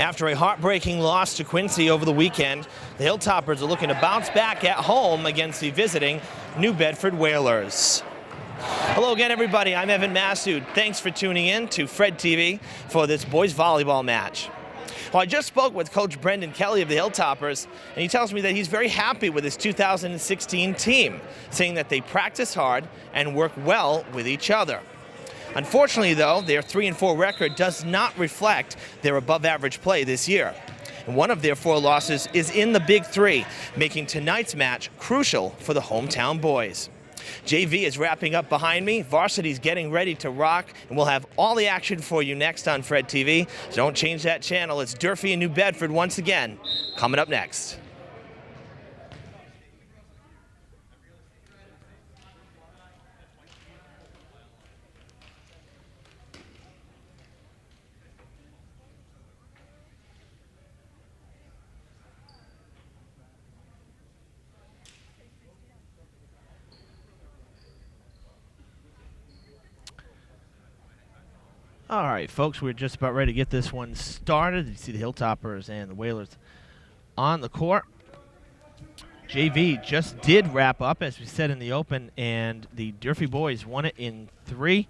After a heartbreaking loss to Quincy over the weekend, the Hilltoppers are looking to bounce back at home against the visiting New Bedford Whalers. Hello again, everybody. I'm Evan Massoud. Thanks for tuning in to Fred TV for this boys volleyball match. Well, I just spoke with Coach Brendan Kelly of the Hilltoppers, and he tells me that he's very happy with his 2016 team, saying that they practice hard and work well with each other. Unfortunately, though, their 3-4 record does not reflect their above-average play this year. And one of their 4 losses is in the Big Three, making tonight's match crucial for the hometown boys. JV is wrapping up behind me. Varsity's getting ready to rock, and we'll have all the action for you next on Fred TV. So don't change that channel. It's Durfee and New Bedford once again, coming up next. All right, folks, we're just about ready to get this one started. You see the Hilltoppers and the Whalers on the court. JV just did wrap up, as we said in the open, and the Durfee boys won it in 3,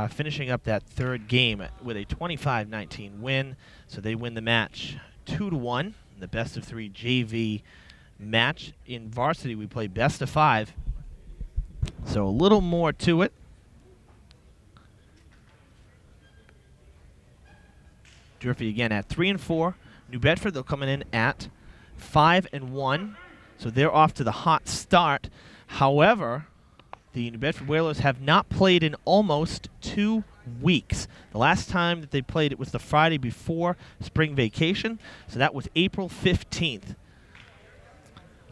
finishing up that third game with a 25-19 win. So they win the match 2-1, the best of 3 JV match. In varsity, we play best of 5, so a little more to it. Durfee again at 3-4. New Bedford, they're coming in at 5-1. So they're off to the hot start. However, the New Bedford Whalers have not played in almost 2 weeks. The last time that they played, it was the Friday before spring vacation. So that was April 15th.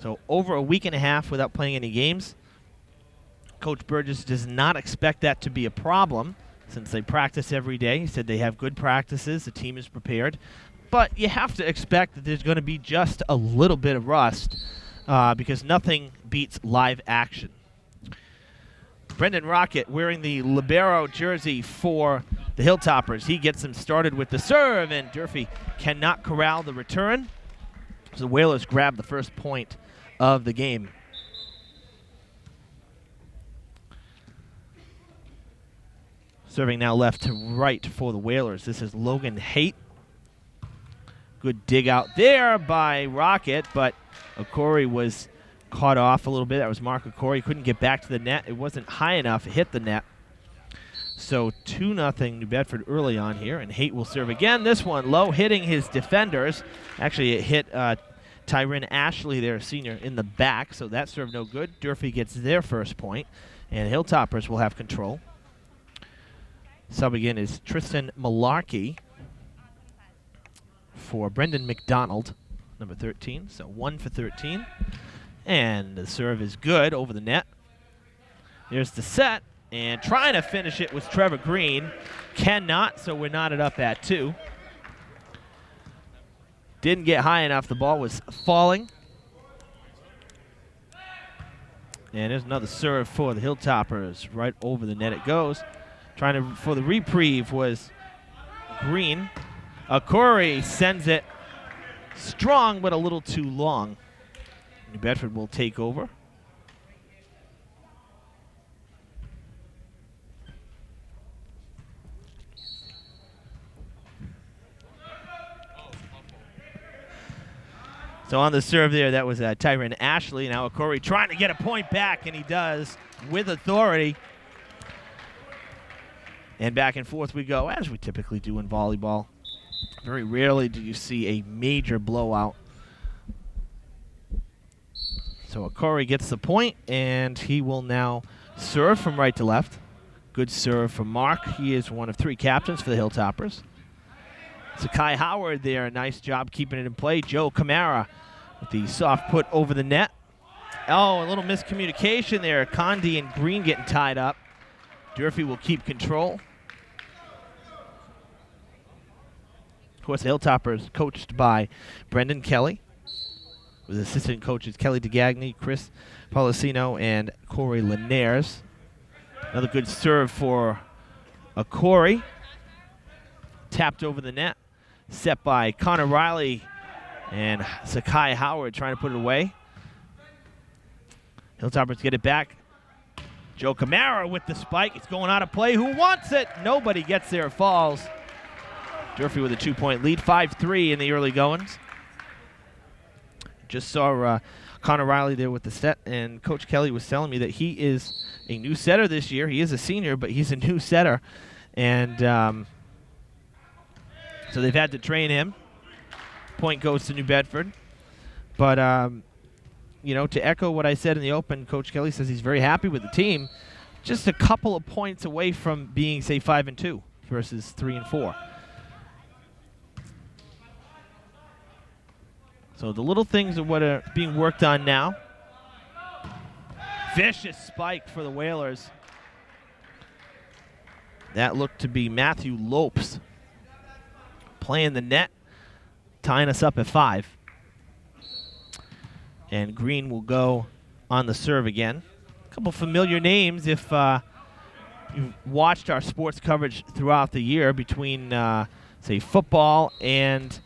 So over a week and a half without playing any games. Coach Burgess does not expect that to be a problem, since they practice every day. He said they have good practices, the team is prepared. But you have to expect that there's going to be just a little bit of rust because nothing beats live action. Brendan Rocket wearing the libero jersey for the Hilltoppers. He gets them started with the serve, and Durfee cannot corral the return. So the Whalers grab the first point of the game. Serving now left to right for the Whalers. This is Logan Haight. Good dig out there by Rocket, but Okori was caught off a little bit. That was Mark Okori. Couldn't get back to the net. It wasn't high enough. It hit the net. So 2-0 New Bedford early on here, and Haight will serve again. This one low, hitting his defenders. Actually, it hit Tyrin Ashley, their senior, in the back, so that served no good. Durfee gets their first point, and Hilltoppers will have control. Subbing in is Tristan Malarkey for Brendan McDonald, number 13. So 1 for 13. And the serve is good over the net. There's the set. And trying to finish it was Trevor Green. Cannot, so we're knotted up at 2. Didn't get high enough. The ball was falling. And there's another serve for the Hilltoppers. Right over the net it goes. Trying for the reprieve was Green. Okori sends it strong, but a little too long. New Bedford will take over. So on the serve there, that was Tyrin Ashley. Now Okori trying to get a point back, and he does with authority. And back and forth we go, as we typically do in volleyball. Very rarely do you see a major blowout. So Okori gets the point, and he will now serve from right to left. Good serve from Mark. He is one of 3 captains for the Hilltoppers. Sakai Howard there, nice job keeping it in play. Joe Camara with the soft put over the net. Oh, a little miscommunication there. Condi and Green getting tied up. Durfee will keep control. Of course, the Hilltoppers coached by Brendan Kelly, with assistant coaches Kelly DeGagny, Chris Policino, and Corey Linares. Another good serve for Okori. Tapped over the net. set by Connor Riley and Sakai Howard trying to put it away. Hilltoppers get it back. Joe Camara with the spike. It's going out of play. Who wants it? Nobody gets there. It falls. Durfee with a 2-point lead. 5-3 in the early goings. Just saw Connor Riley there with the set, and Coach Kelly was telling me that he is a new setter this year. He is a senior, but he's a new setter. And so they've had to train him. Point goes to New Bedford. But, to echo what I said in the open, Coach Kelly says he's very happy with the team. Just a couple of points away from being, say, 5-2 versus 3-4. So the little things are what are being worked on now. Vicious spike for the Whalers. That looked to be Matthew Lopes playing the net, tying us up at 5. And Green will go on the serve again. A couple familiar names if you've watched our sports coverage throughout the year between, say, football and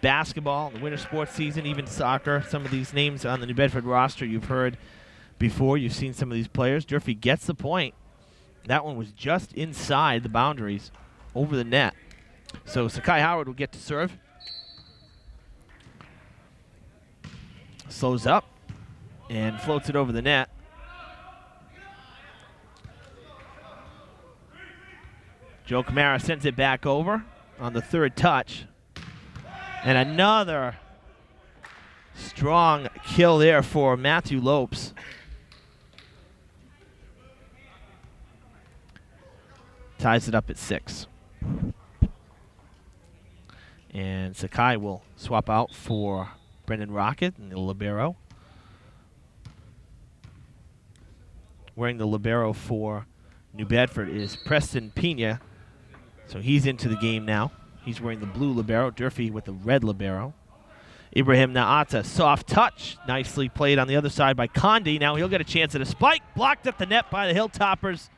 basketball, the winter sports season, even soccer. Some of these names on the New Bedford roster you've heard before. You've seen some of these players. Durfee gets the point. That one was just inside the boundaries, over the net. So Sakai Howard will get to serve. Slows up and floats it over the net. Joe Camara sends it back over on the third touch. And another strong kill there for Matthew Lopes. Ties it up at 6. And Sakai will swap out for Brendan Rocket in the libero. Wearing the libero for New Bedford is Preston Pena. So he's into the game now. He's wearing the blue libero. Durfee with the red libero. Ibrahim Naata, soft touch. Nicely played on the other side by Condi. Now he'll get a chance at a spike. Blocked at the net by the Hilltoppers.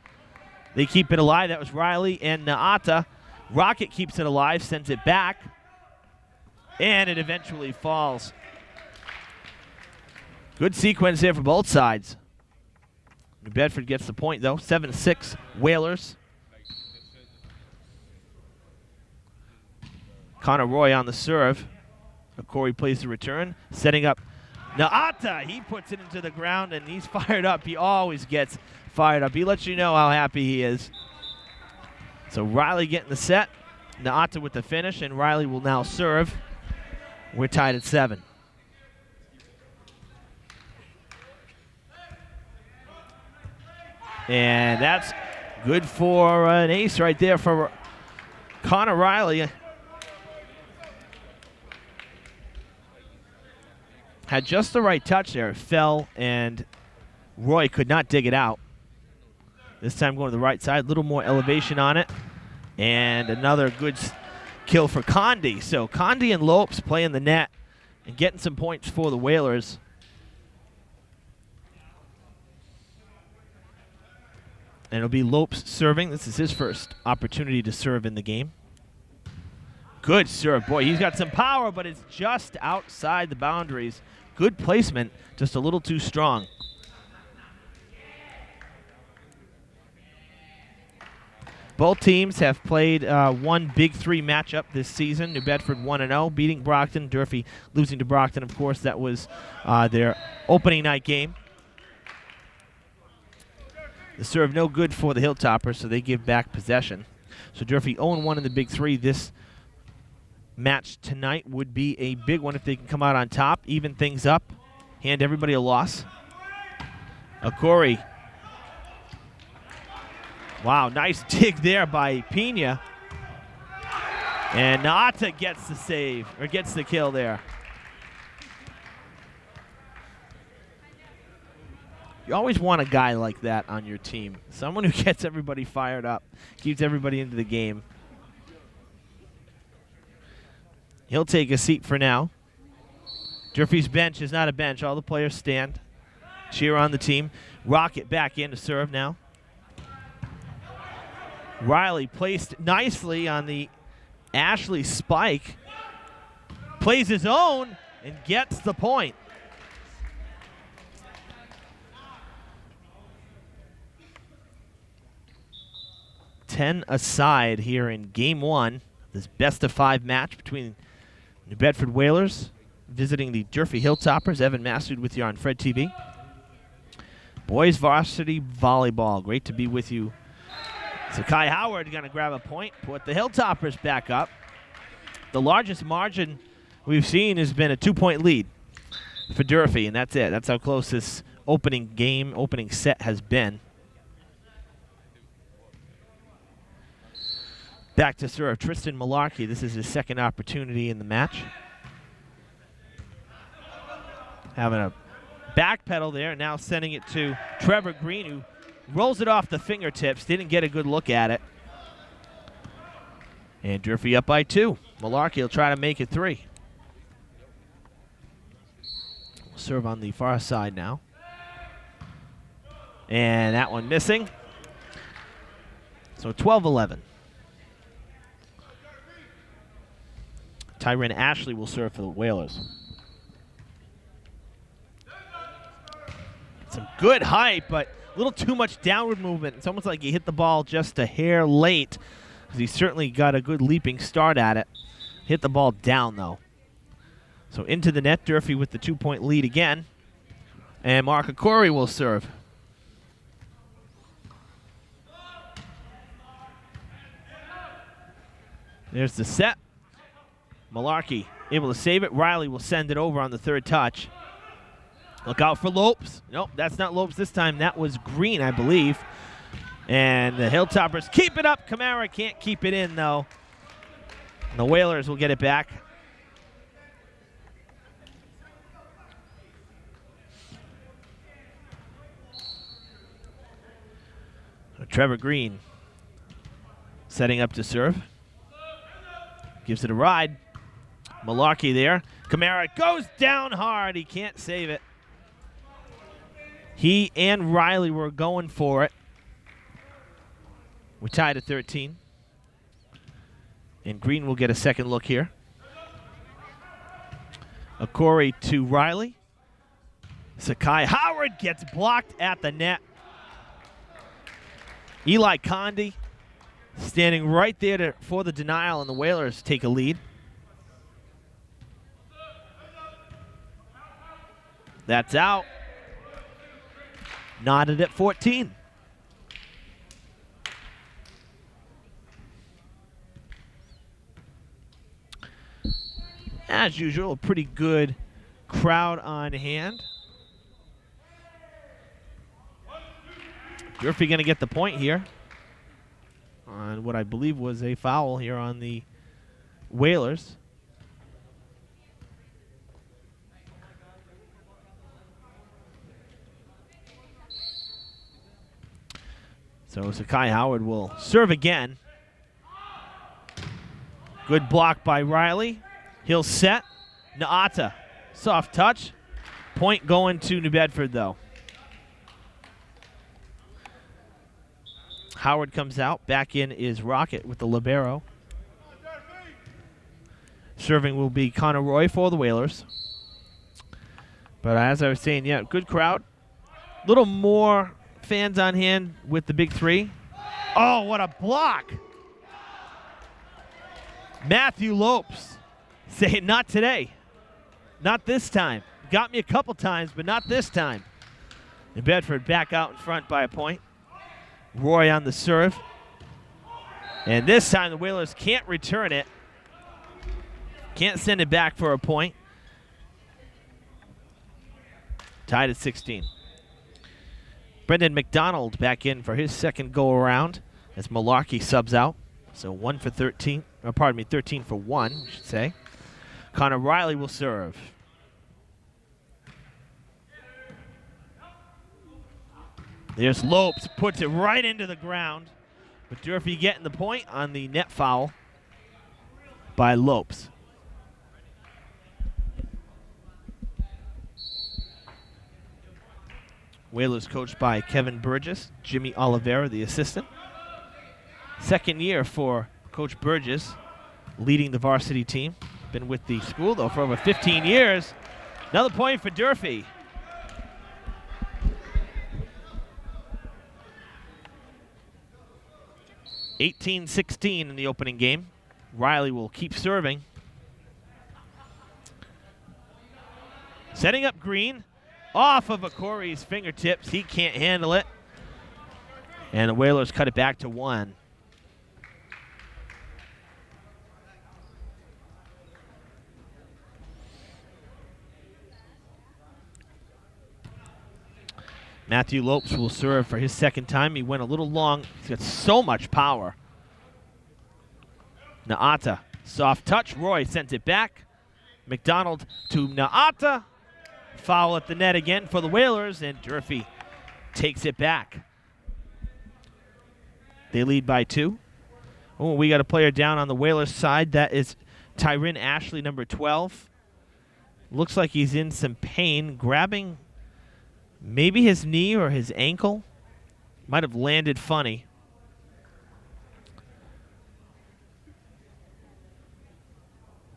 They keep it alive. That was Riley and Naata. Rocket keeps it alive, sends it back. And it eventually falls. Good sequence there for both sides. New Bedford gets the point, though. 7-6 Whalers. Connor Roy on the serve. Corey plays the return. Setting up Naata. He puts it into the ground, and he's fired up. He always gets fired up. He lets you know how happy he is. So Riley getting the set. Naata with the finish, and Riley will now serve. We're tied at 7. And that's good for an ace right there for Connor Riley. Had just the right touch there. It fell, and Roy could not dig it out. This time going to the right side. A little more elevation on it. And another good kill for Condi. So Condi and Lopes playing the net and getting some points for the Whalers. And it'll be Lopes serving. This is his first opportunity to serve in the game. Good serve. Boy, he's got some power, but it's just outside the boundaries. Good placement, just a little too strong. Both teams have played one Big 3 matchup this season. New Bedford 1-0, beating Brockton. Durfee losing to Brockton, of course. That was their opening night game. The serve no good for the Hilltoppers, so they give back possession. So Durfee 0-1 in the Big 3. This match tonight would be a big one if they can come out on top, even things up, hand everybody a loss. Corey. Wow, nice dig there by Pena. And Naata gets the save, or gets the kill there. You always want a guy like that on your team. Someone who gets everybody fired up, keeps everybody into the game. He'll take a seat for now. Durfee's bench is not a bench. All the players stand, cheer on the team. Rocket back in to serve now. Riley placed nicely on the Ashley spike. Plays his own and gets the point. Ten aside here in game one. This best-of-5 match between New Bedford Whalers visiting the Durfee Hilltoppers. Evan Massoud with you on Fred TV. Boys varsity volleyball. Great to be with you. So Kai Howard going to grab a point, put the Hilltoppers back up. The largest margin we've seen has been a 2-point lead for Durfee, and that's it. That's how close this opening set has been. Back to serve Tristan Malarkey. This is his second opportunity in the match. Having a back pedal there, now sending it to Trevor Green, who rolls it off the fingertips. Didn't get a good look at it. And Durfee up by 2. Malarkey will try to make it 3. Serve on the far side now. And that one missing. So 12-11. Tyron Ashley will serve for the Whalers. Some good height, but a little too much downward movement. It's almost like he hit the ball just a hair late, because he certainly got a good leaping start at it. Hit the ball down, though. So into the net, Durfee with the 2-point lead again. And Mark Okori will serve. There's the set. Malarkey able to save it. Riley will send it over on the third touch. Look out for Lopes. Nope, that's not Lopes this time. That was Green, I believe. And the Hilltoppers keep it up. Kamara can't keep it in, though. And the Whalers will get it back. So Trevor Green setting up to serve. Gives it a ride. Malarkey there. Kamara goes down hard. He can't save it. He and Riley were going for it. We're tied at 13. And Green will get a second look here. Okori to Riley. Sakai Howard gets blocked at the net. Eli Condi standing right there for the denial, and the Whalers take a lead. That's out. Knotted at 14. As usual, a pretty good crowd on hand. Durfee going to get the point here on what I believe was a foul here on the Whalers. So Sakai Howard will serve again. Good block by Riley. He'll set. Naata, soft touch. Point going to New Bedford, though. Howard comes out. Back in is Rocket with the libero. Serving will be Connor Roy for the Whalers. But as I was saying, yeah, good crowd. A little more fans on hand with the big three. Oh, what a block. Matthew Lopes saying, not today. Not this time. Got me a couple times, but not this time. And Bedford back out in front by a point. Roy on the serve. And this time the Whalers can't return it. Can't send it back for a point. Tied at 16. Brendan McDonald back in for his second go-around as Malarkey subs out. So 1 for 13, or pardon me, 13 for 1, I should say. Connor Riley will serve. There's Lopes, puts it right into the ground. But Durfee getting the point on the net foul by Lopes. Whalers coached by Kevin Burgess, Jimmy Oliveira, the assistant. Second year for Coach Burgess. leading the varsity team. Been with the school, though, for over 15 years. Another point for Durfee. (18-16) in the opening game. Riley will keep serving. Setting up Green. Off of Akori's fingertips. He can't handle it. And the Whalers cut it back to 1. Matthew Lopes will serve for his second time. He went a little long. He's got so much power. Naata, soft touch. Roy sends it back. McDonald to Naata. Foul at the net again for the Whalers, and Durfee takes it back. They lead by 2. Oh, we got a player down on the Whalers side. That is Tyrin Ashley, number 12. Looks like he's in some pain, grabbing maybe his knee or his ankle. Might have landed funny.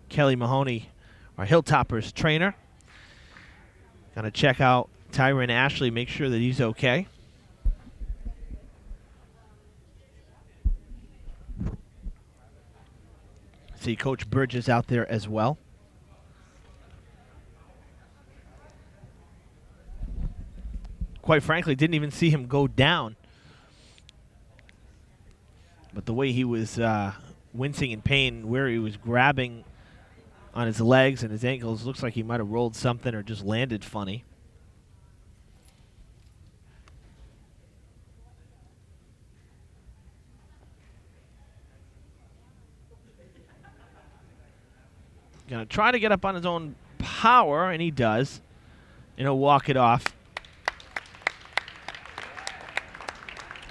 Kelly Mahoney, our Hilltoppers trainer. Gonna check out Tyron Ashley, make sure that he's okay. See Coach Burgess out there as well. Quite frankly, didn't even see him go down. But the way he was wincing in pain, where he was grabbing on his legs and his ankles, looks like he might have rolled something or just landed funny. Gonna try to get up on his own power, and he does. And he'll walk it off.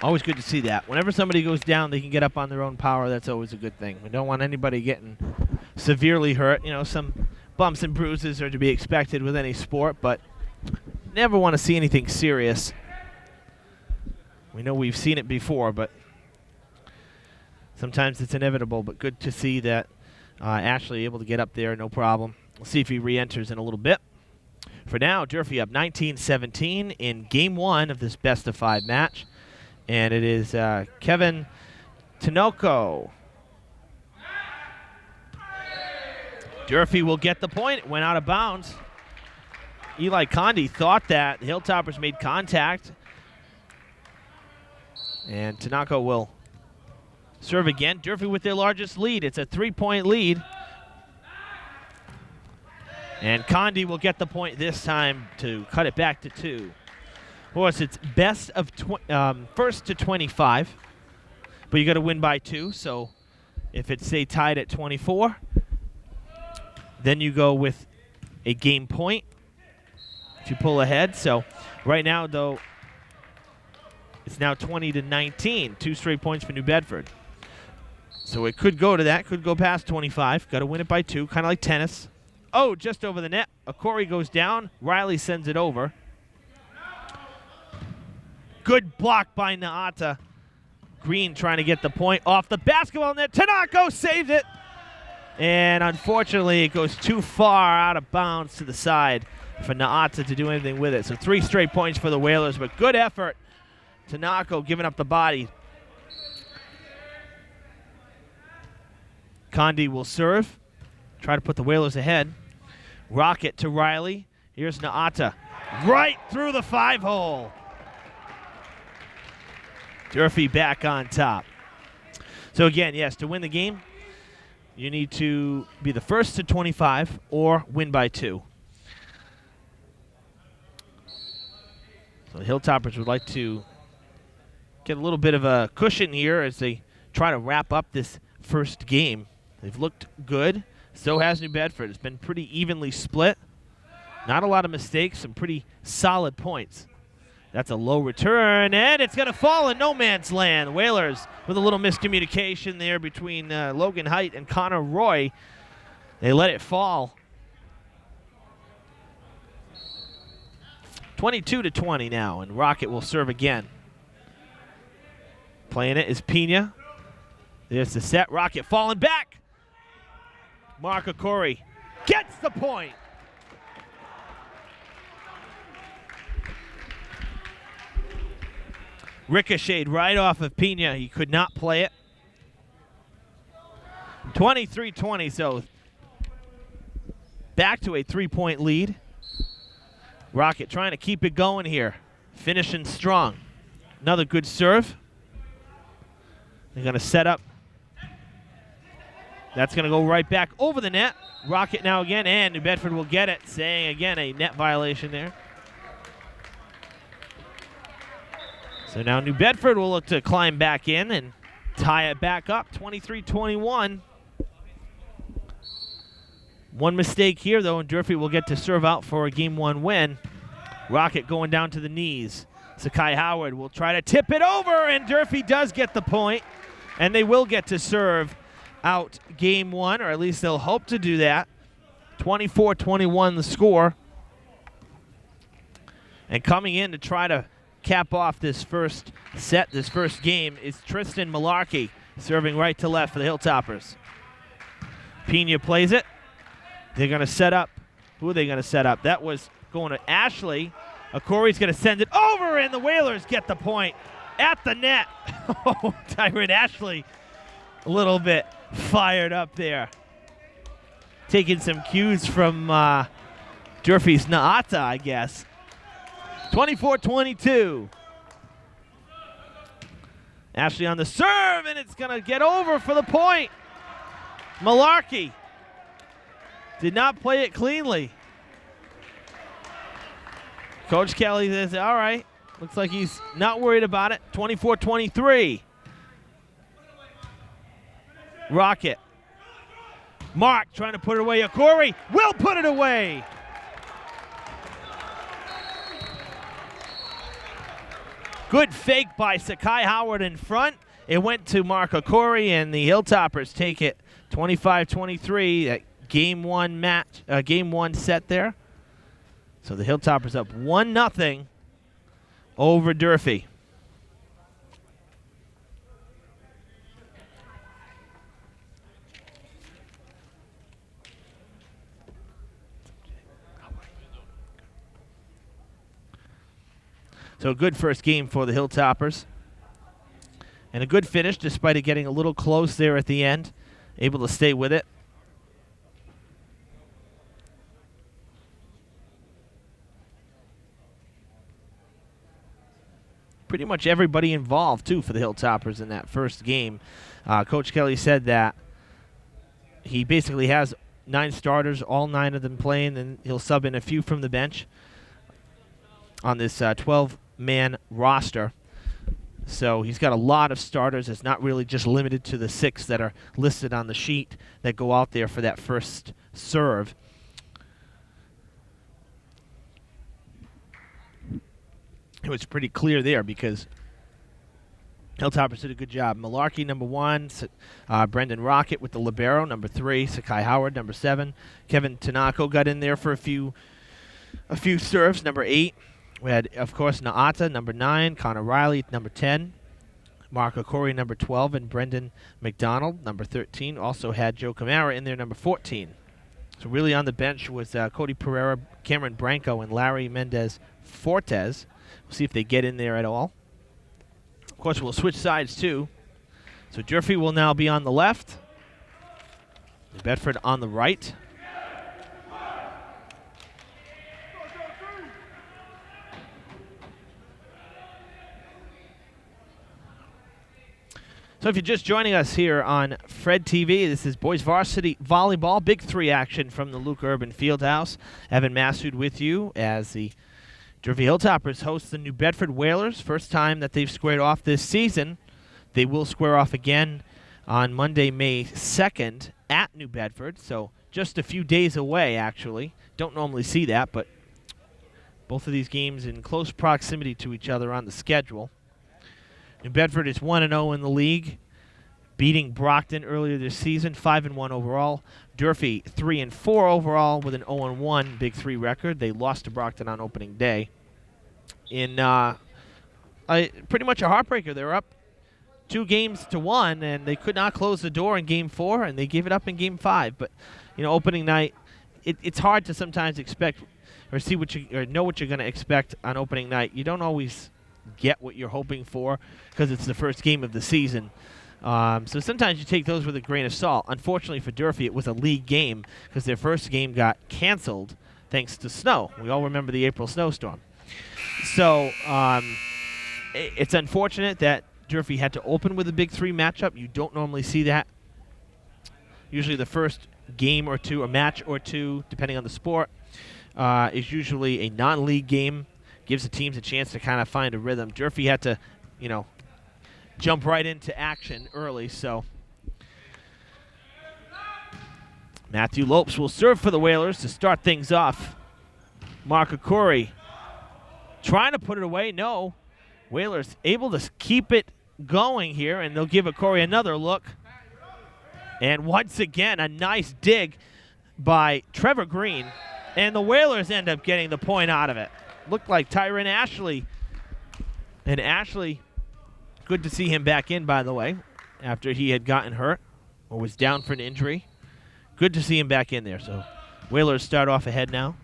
Always good to see that. Whenever somebody goes down, they can get up on their own power. That's always a good thing. We don't want anybody getting severely hurt. You know, some bumps and bruises are to be expected with any sport, but never want to see anything serious. We know we've seen it before, but sometimes it's inevitable. But good to see that Ashley able to get up there, no problem. We'll see if he re-enters in a little bit. For now, Durfee up 19-17 in Game 1 of this best-of-5 match. And it is Kevin Tinoco. Durfee will get the point. It went out of bounds. Eli Condi thought that the Hilltoppers made contact. And Tinoco will serve again. Durfee with their largest lead. It's a 3-point lead. And Condi will get the point this time to cut it back to 2. Of course, it's best of first to 25, but you got to win by 2. So if it's, say, tied at 24, then you go with a game point if you pull ahead. So right now, though, it's now 20-19, 2 straight points for New Bedford. So it could go to that, could go past 25. Got to win it by 2, kind of like tennis. Oh, just over the net. Akori goes down. Riley sends it over. Good block by Naata. Green trying to get the point off the basketball net. Tanako saves it. And unfortunately, it goes too far out of bounds to the side for Naata to do anything with it. So 3 straight points for the Whalers, but good effort. Tanako giving up the body. Condi will serve. Try to put the Whalers ahead. Rocket to Riley. Here's Naata. Right through the 5-hole. Durfee back on top. So again, yes, to win the game, you need to be the first to 25 or win by 2. So the Hilltoppers would like to get a little bit of a cushion here as they try to wrap up this first game. They've looked good. So has New Bedford. It's been pretty evenly split. Not a lot of mistakes, some pretty solid points. That's a low return, and it's going to fall in no man's land. Whalers with a little miscommunication there between Logan Height and Connor Roy. They let it fall. 22-20 now, and Rocket will serve again. Playing it is Pena. There's the set. Rocket falling back. Mark Okori gets the point. Ricocheted right off of Pena. He could not play it. 23-20, so back to a 3-point lead. Rocket trying to keep it going here. Finishing strong. Another good serve. They're going to set up. That's going to go right back over the net. Rocket now again, and New Bedford will get it, saying again a net violation there. So now New Bedford will look to climb back in and tie it back up, 23-21. One mistake here, though, and Durfee will get to serve out for a Game 1 win. Rocket going down to the knees. Sakai Howard will try to tip it over, and Durfee does get the point, and they will get to serve out Game 1, or at least they'll hope to do that. 24-21 the score. And coming in to try to cap off this first set, this first game, is Tristan Malarkey, serving right to left for the Hilltoppers. Pena plays it. They're going to set up. Who are they going to set up? That was going to Ashley. Okori's going to send it over, and the Whalers get the point at the net. Oh, Tyron Ashley a little bit fired up there. Taking some cues from Durfee's Naata, I guess. 24-22. Ashley on the serve, and it's going to get over for the point. Malarkey did not play it cleanly. Coach Kelly says, all right. Looks like he's not worried about it. 24-23. Rocket. Mark trying to put it away. Okori will put it away. Good fake by Sakai Howard in front. It went to Mark Okori, and the Hilltoppers take it 25-23. That Game 1 match, Game 1 set there. So the Hilltoppers up 1-0 over Durfee. So a good first game for the Hilltoppers. And a good finish despite it getting a little close there at the end. Able to stay with it. Pretty much everybody involved, too, for the Hilltoppers in that first game. Coach Kelly said that he basically has 9 starters, all 9 of them playing, and he'll sub in a few from the bench on this 12-man roster. So he's got a lot of starters. It's not really just limited to the 6 that are listed on the sheet that go out there for that first serve. It was pretty clear there because Hilltoppers did a good job. Malarkey, number 1. Brendan Rocket with the libero, number 3. Sakai Howard, number 7. Kevin Tanako got in there for a few serves, number 8. We had, of course, Naata, number 9. Connor Riley, number 10. Mark Okori, number 12. And Brendan McDonald, number 13. Also had Joe Camara in there, number 14. So really on the bench was Cody Pereira, Cameron Branco, and Larry Mendez Fortes. We'll see if they get in there at all. Of course, we'll switch sides, too. So Durfee will now be on the left. Bedford on the right. So if you're just joining us here on Fred TV, this is Boys Varsity Volleyball. Big 3 action from the Luke Urban Fieldhouse. Evan Massoud with you as the Durfee Hilltoppers host the New Bedford Whalers. First time that they've squared off this season. They will square off again on Monday, May 2nd at New Bedford. So just a few days away, actually. Don't normally see that, but both of these games in close proximity to each other on the schedule. New Bedford is 1-0 in the league, beating Brockton earlier this season, 5-1 overall. Durfee 3-4 overall with an 0-1 Big 3 record. They lost to Brockton on opening day. In pretty much a heartbreaker. They were up 2-1, and they could not close the door in Game 4, and they gave it up in Game 5. But opening night, it's hard to sometimes expect or see or know what you're going to expect on opening night. You don't always get what you're hoping for because it's the first game of the season. So sometimes you take those with a grain of salt. Unfortunately for Durfee, it was a league game because their first game got canceled thanks to snow. We all remember the April snowstorm. So it's unfortunate that Durfee had to open with a Big 3 matchup. You don't normally see that. Usually the first game or two, a match or two, depending on the sport, is usually a non-league game. Gives the teams a chance to kind of find a rhythm. Durfee had to, jump right into action early, so Matthew Lopes will serve for the Whalers to start things off. Mark Okori trying to put it away. No. Whalers able to keep it going here, and they'll give Okori another look. And once again, a nice dig by Trevor Green, and the Whalers end up getting the point out of it. Looked like Tyron Ashley. And Ashley, good to see him back in, by the way, after he had gotten hurt or was down for an injury. Good to see him back in there. So Whalers start off ahead now.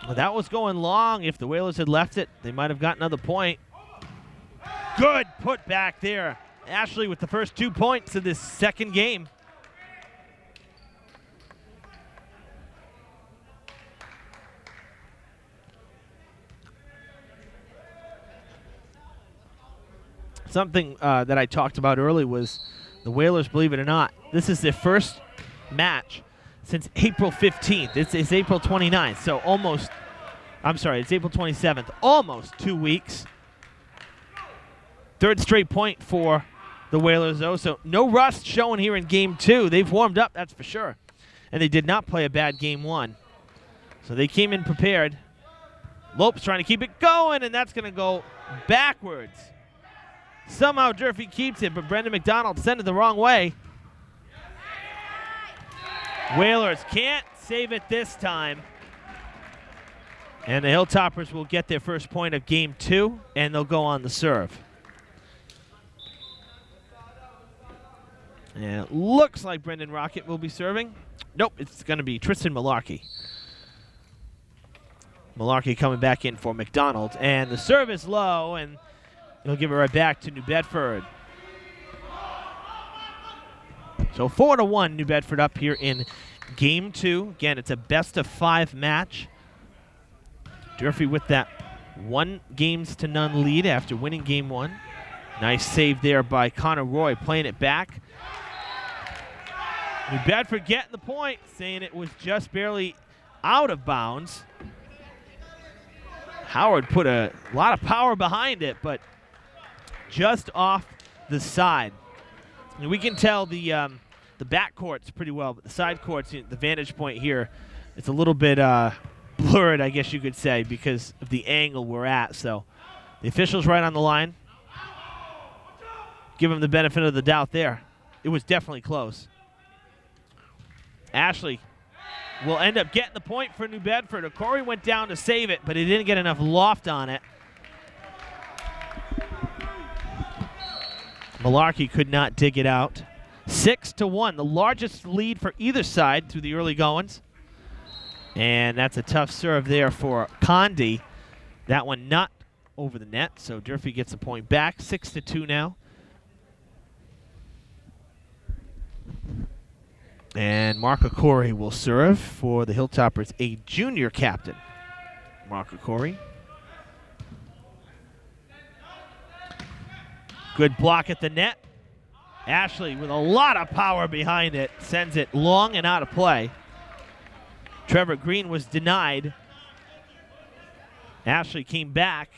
Well, that was going long. If the Whalers had left it, they might have gotten another point. Good put back there. Ashley with the first 2 points of this second game. Something that I talked about early was the Whalers, believe it or not, this is their first match since April 15th. It's April 29th, so it's April 27th, almost 2 weeks. Third straight point for the Whalers, though, so no rust showing here in Game 2. They've warmed up, that's for sure. And they did not play a bad Game 1. So they came in prepared. Lopes trying to keep it going, and that's going to go backwards. Somehow Durfee keeps it, but Brendan McDonald sent it the wrong way. Whalers can't save it this time. And the Hilltoppers will get their first point of Game 2, and they'll go on the serve. And it looks like Brendan Rocket will be serving. Nope, it's going to be Tristan Malarkey. Malarkey coming back in for McDonald. And the serve is low, and he'll give it right back to New Bedford. So 4-1, New Bedford up here in Game 2. Again, it's a best-of-5 match. Durfee with that 1-0 lead after winning Game 1. Nice save there by Connor Roy, playing it back. New Bedford getting the point, saying it was just barely out of bounds. Howard put a lot of power behind it, but just off the side. And we can tell the back courts pretty well, but the side courts, the vantage point here, it's a little bit blurred, I guess you could say, because of the angle we're at. So the official's right on the line. Give him the benefit of the doubt there. It was definitely close. Ashley will end up getting the point for New Bedford. Okori went down to save it, but he didn't get enough loft on it. Malarkey could not dig it out. 6-1, the largest lead for either side through the early goings. And that's a tough serve there for Condi. That one not over the net, so Durfee gets a point back. 6-2 now. And Mark Okori will serve for the Hilltoppers, a junior captain. Mark Okori. Good block at the net. Ashley with a lot of power behind it sends it long and out of play. Trevor Green was denied. Ashley came back,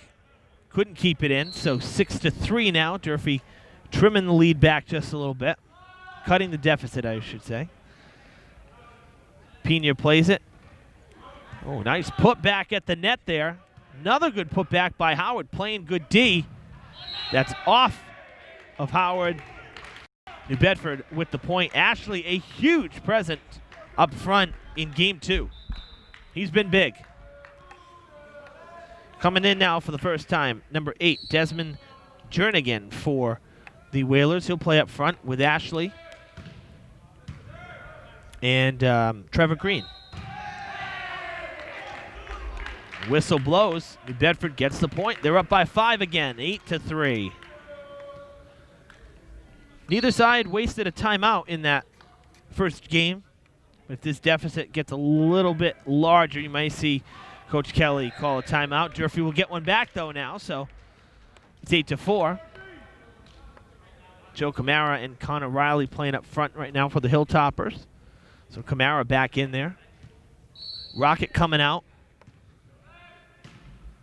couldn't keep it in, so 6-3 now. Durfee trimming the lead back just a little bit. Cutting the deficit, I should say. Pena plays it. Oh, nice put back at the net there. Another good put back by Howard, playing good D. That's off of Howard. New Bedford with the point. Ashley, a huge present up front in Game 2. He's been big. Coming in now for the first time, number 8, Desmond Jernigan for the Whalers. He'll play up front with Ashley and Trevor Green. Whistle blows. New Bedford gets the point. They're up by 5 again, 8-3. Neither side wasted a timeout in that first game. If this deficit gets a little bit larger, you might see Coach Kelly call a timeout. Durfee will get one back, though, now, so it's 8-4. Joe Camara and Connor Riley playing up front right now for the Hilltoppers. So Camara back in there. Rocket coming out.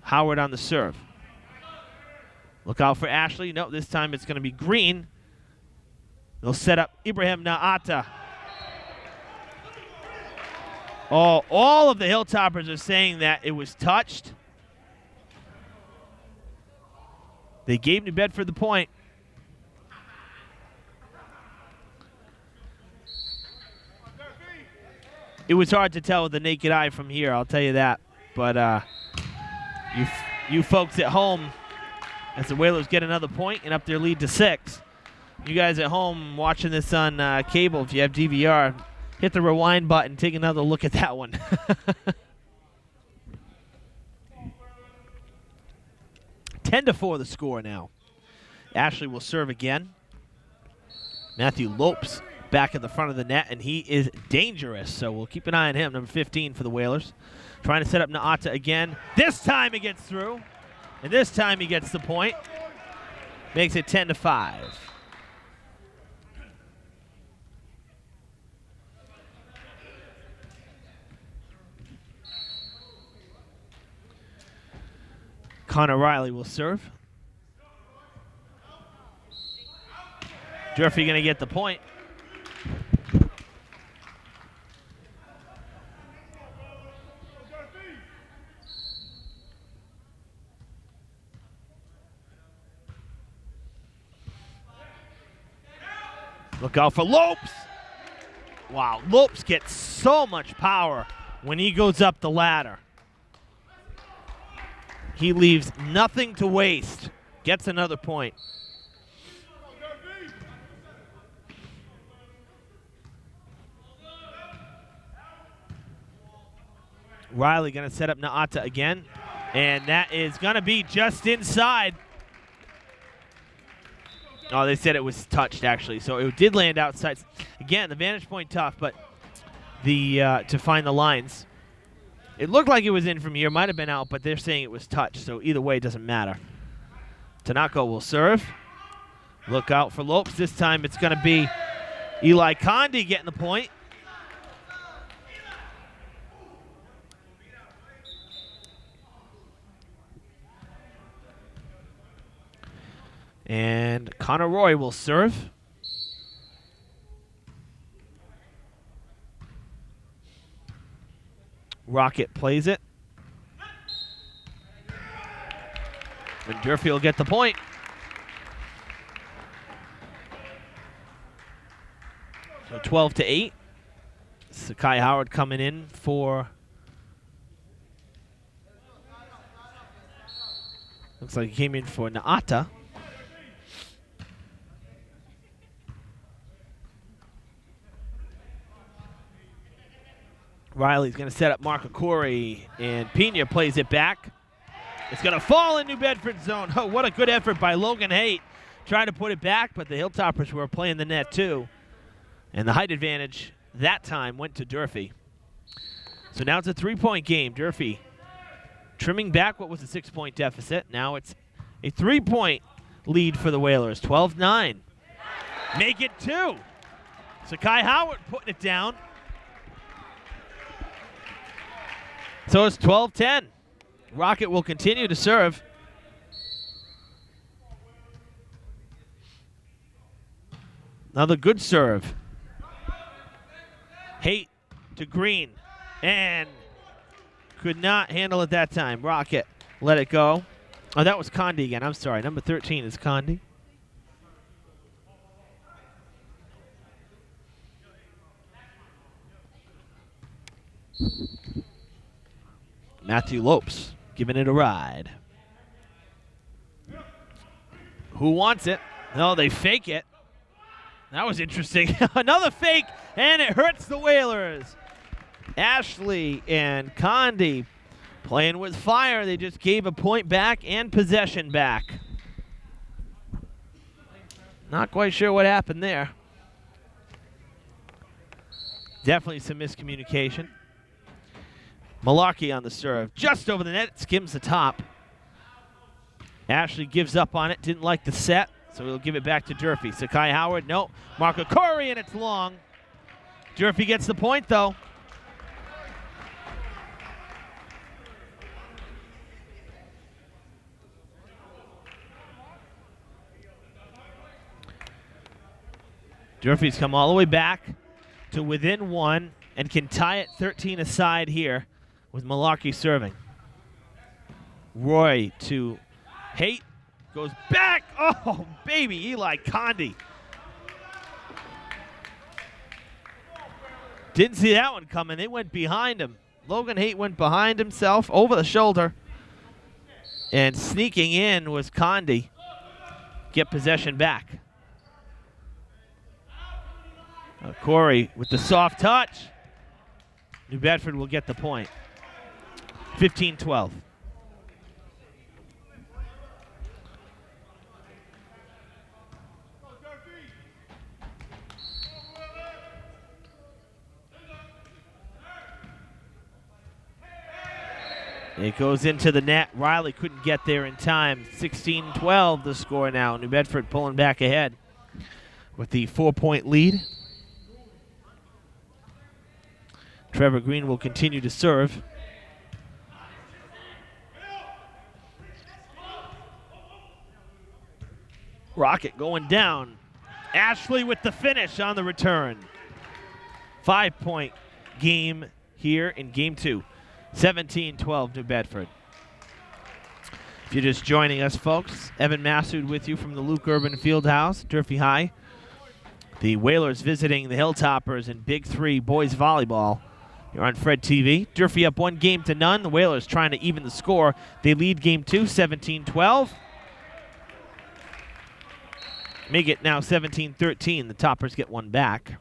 Howard on the serve. Look out for Ashley. No, this time it's going to be Green. They'll set up Ibrahim Naata. Oh, all of the Hilltoppers are saying that it was touched. They gave New Bedford the point. It was hard to tell with the naked eye from here, I'll tell you that. But you folks at home, as the Whalers get another point and up their lead to 6. You guys at home watching this on cable, if you have DVR, hit the rewind button, take another look at that one. 10-4 the score now. Ashley will serve again. Matthew Lopes back in the front of the net, and he is dangerous, so we'll keep an eye on him, number 15 for the Whalers. Trying to set up Naata again. This time he gets through, and this time he gets the point. Makes it 10-5. Connor Riley will serve. Durfee going to get the point. Look out for Lopes. Wow, Lopes gets so much power when he goes up the ladder. He leaves nothing to waste. Gets another point. Riley going to set up Naata again. And that is going to be just inside. Oh, they said it was touched, actually. So it did land outside. Again, the vantage point tough, but to find the lines. It looked like it was in from here. Might have been out, but they're saying it was touched. So either way, it doesn't matter. Tanaka will serve. Look out for Lopes. This time it's going to be Eli Condi getting the point. And Connor Roy will serve. Rocket plays it. And Durfee will get the point. So 12-8. Sakai Howard coming in for... Looks like he came in for Naata. Riley's going to set up Mark Okori, and Pena plays it back. It's going to fall in New Bedford zone. Oh, what a good effort by Logan Haight. Trying to put it back, but the Hilltoppers were playing the net too. And the height advantage that time went to Durfee. So now it's a 3-point game. Durfee trimming back what was a 6-point deficit. Now it's a 3-point lead for the Whalers, 12-9. Make it 2. Sakai Howard putting it down. So it's 12-10. Rocket will continue to serve. Another good serve. Haight to Green. And could not handle it that time. Rocket let it go. Oh, that was Condi again. I'm sorry. Number 13 is Condi. Matthew Lopes giving it a ride. Who wants it? No, they fake it. That was interesting. Another fake, and it hurts the Whalers. Ashley and Condi playing with fire. They just gave a point back and possession back. Not quite sure what happened there. Definitely some miscommunication. Malarkey on the serve. Just over the net, skims the top. Ashley gives up on it, didn't like the set, so he'll give it back to Durfee. Sakai Howard, no. Marco Corey, and it's long. Durfee gets the point, though. Durfee's come all the way back to within one and can tie it 13 aside here with Malarkey serving. Roy to Haight, goes back. Oh, baby, Eli Condi. Didn't see that one coming. They went behind him. Logan Haight went behind himself, over the shoulder. And sneaking in was Condi. Get possession back. Corey with the soft touch. New Bedford will get the point. 15-12. It goes into the net. Riley couldn't get there in time. 16-12 the score now. New Bedford pulling back ahead with the 4-point lead. Trevor Green will continue to serve. Rocket going down. Ashley with the finish on the return. 5-point game here in game 2. 17-12 New Bedford. If you're just joining us, folks, Evan Massoud with you from the Luke Urban Fieldhouse, Durfee High. The Whalers visiting the Hilltoppers in Big 3 boys volleyball. You're on Fred TV. Durfee up 1-0. The Whalers trying to even the score. They lead game 2, 17-12. Make it now 17-13. The Toppers get one back.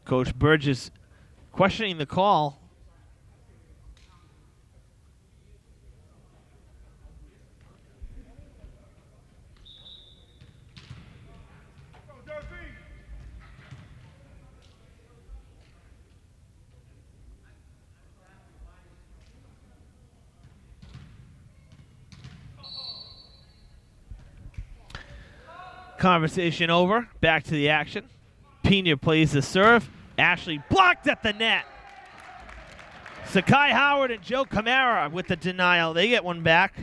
Coach Burgess questioning the call. Conversation over. Back to the action. Pena plays the serve. Ashley blocked at the net. Sakai Howard and Joe Camara with the denial. They get one back.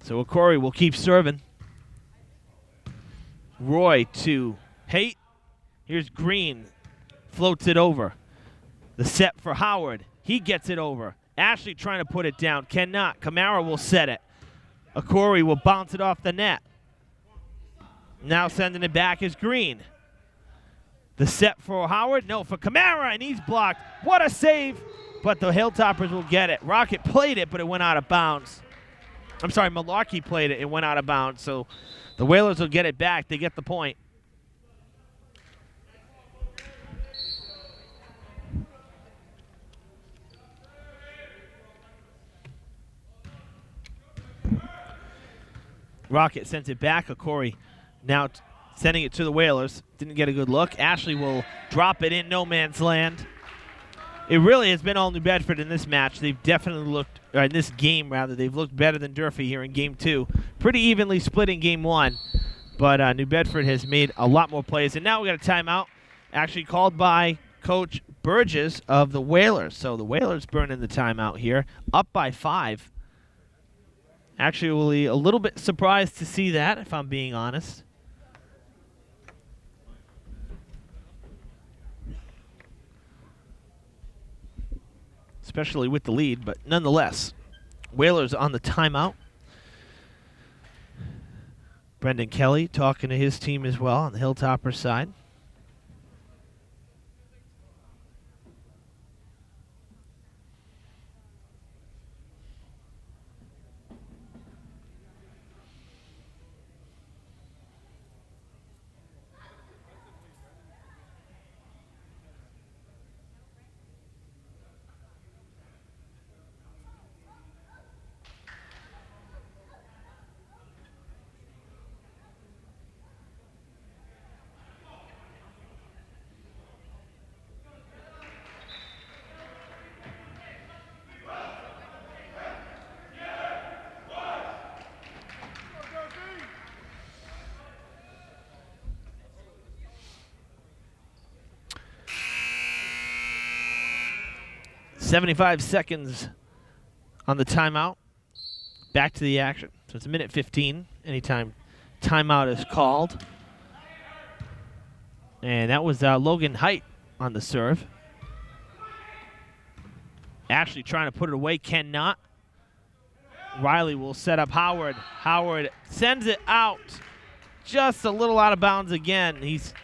So Corey will keep serving. Roy to Haight. Here's Green. Floats it over. The set for Howard. He gets it over. Ashley trying to put it down. Cannot. Camara will set it. Corey will bounce it off the net. Now sending it back is Green. The set for Howard. No, for Camara, and he's blocked. What a save, but the Hilltoppers will get it. Rocket played it, but it went out of bounds. I'm sorry, Malarkey played it. It went out of bounds, so the Whalers will get it back. They get the point. Rocket sends it back. Corey now sending it to the Whalers. Didn't get a good look. Ashley will drop it in no man's land. It really has been all New Bedford in this match. They've definitely looked, or in this game rather, they've looked better than Durfee here in game 2. Pretty evenly split in game 1, but New Bedford has made a lot more plays. And now we got a timeout actually called by Coach Burgess of the Whalers. So the Whalers burning the timeout here, up by 5. Actually, a little bit surprised to see that, if I'm being honest. especially with the lead, but nonetheless, Whalers on the timeout. Brendan Kelly talking to his team as well on the Hilltoppers side. .75 seconds on the timeout. Back to the action. So it's a minute 15 anytime timeout is called. And that was Logan Height on the serve. Ashley trying to put it away, cannot. Riley will set up Howard. Howard sends it out. Just a little out of bounds again. He's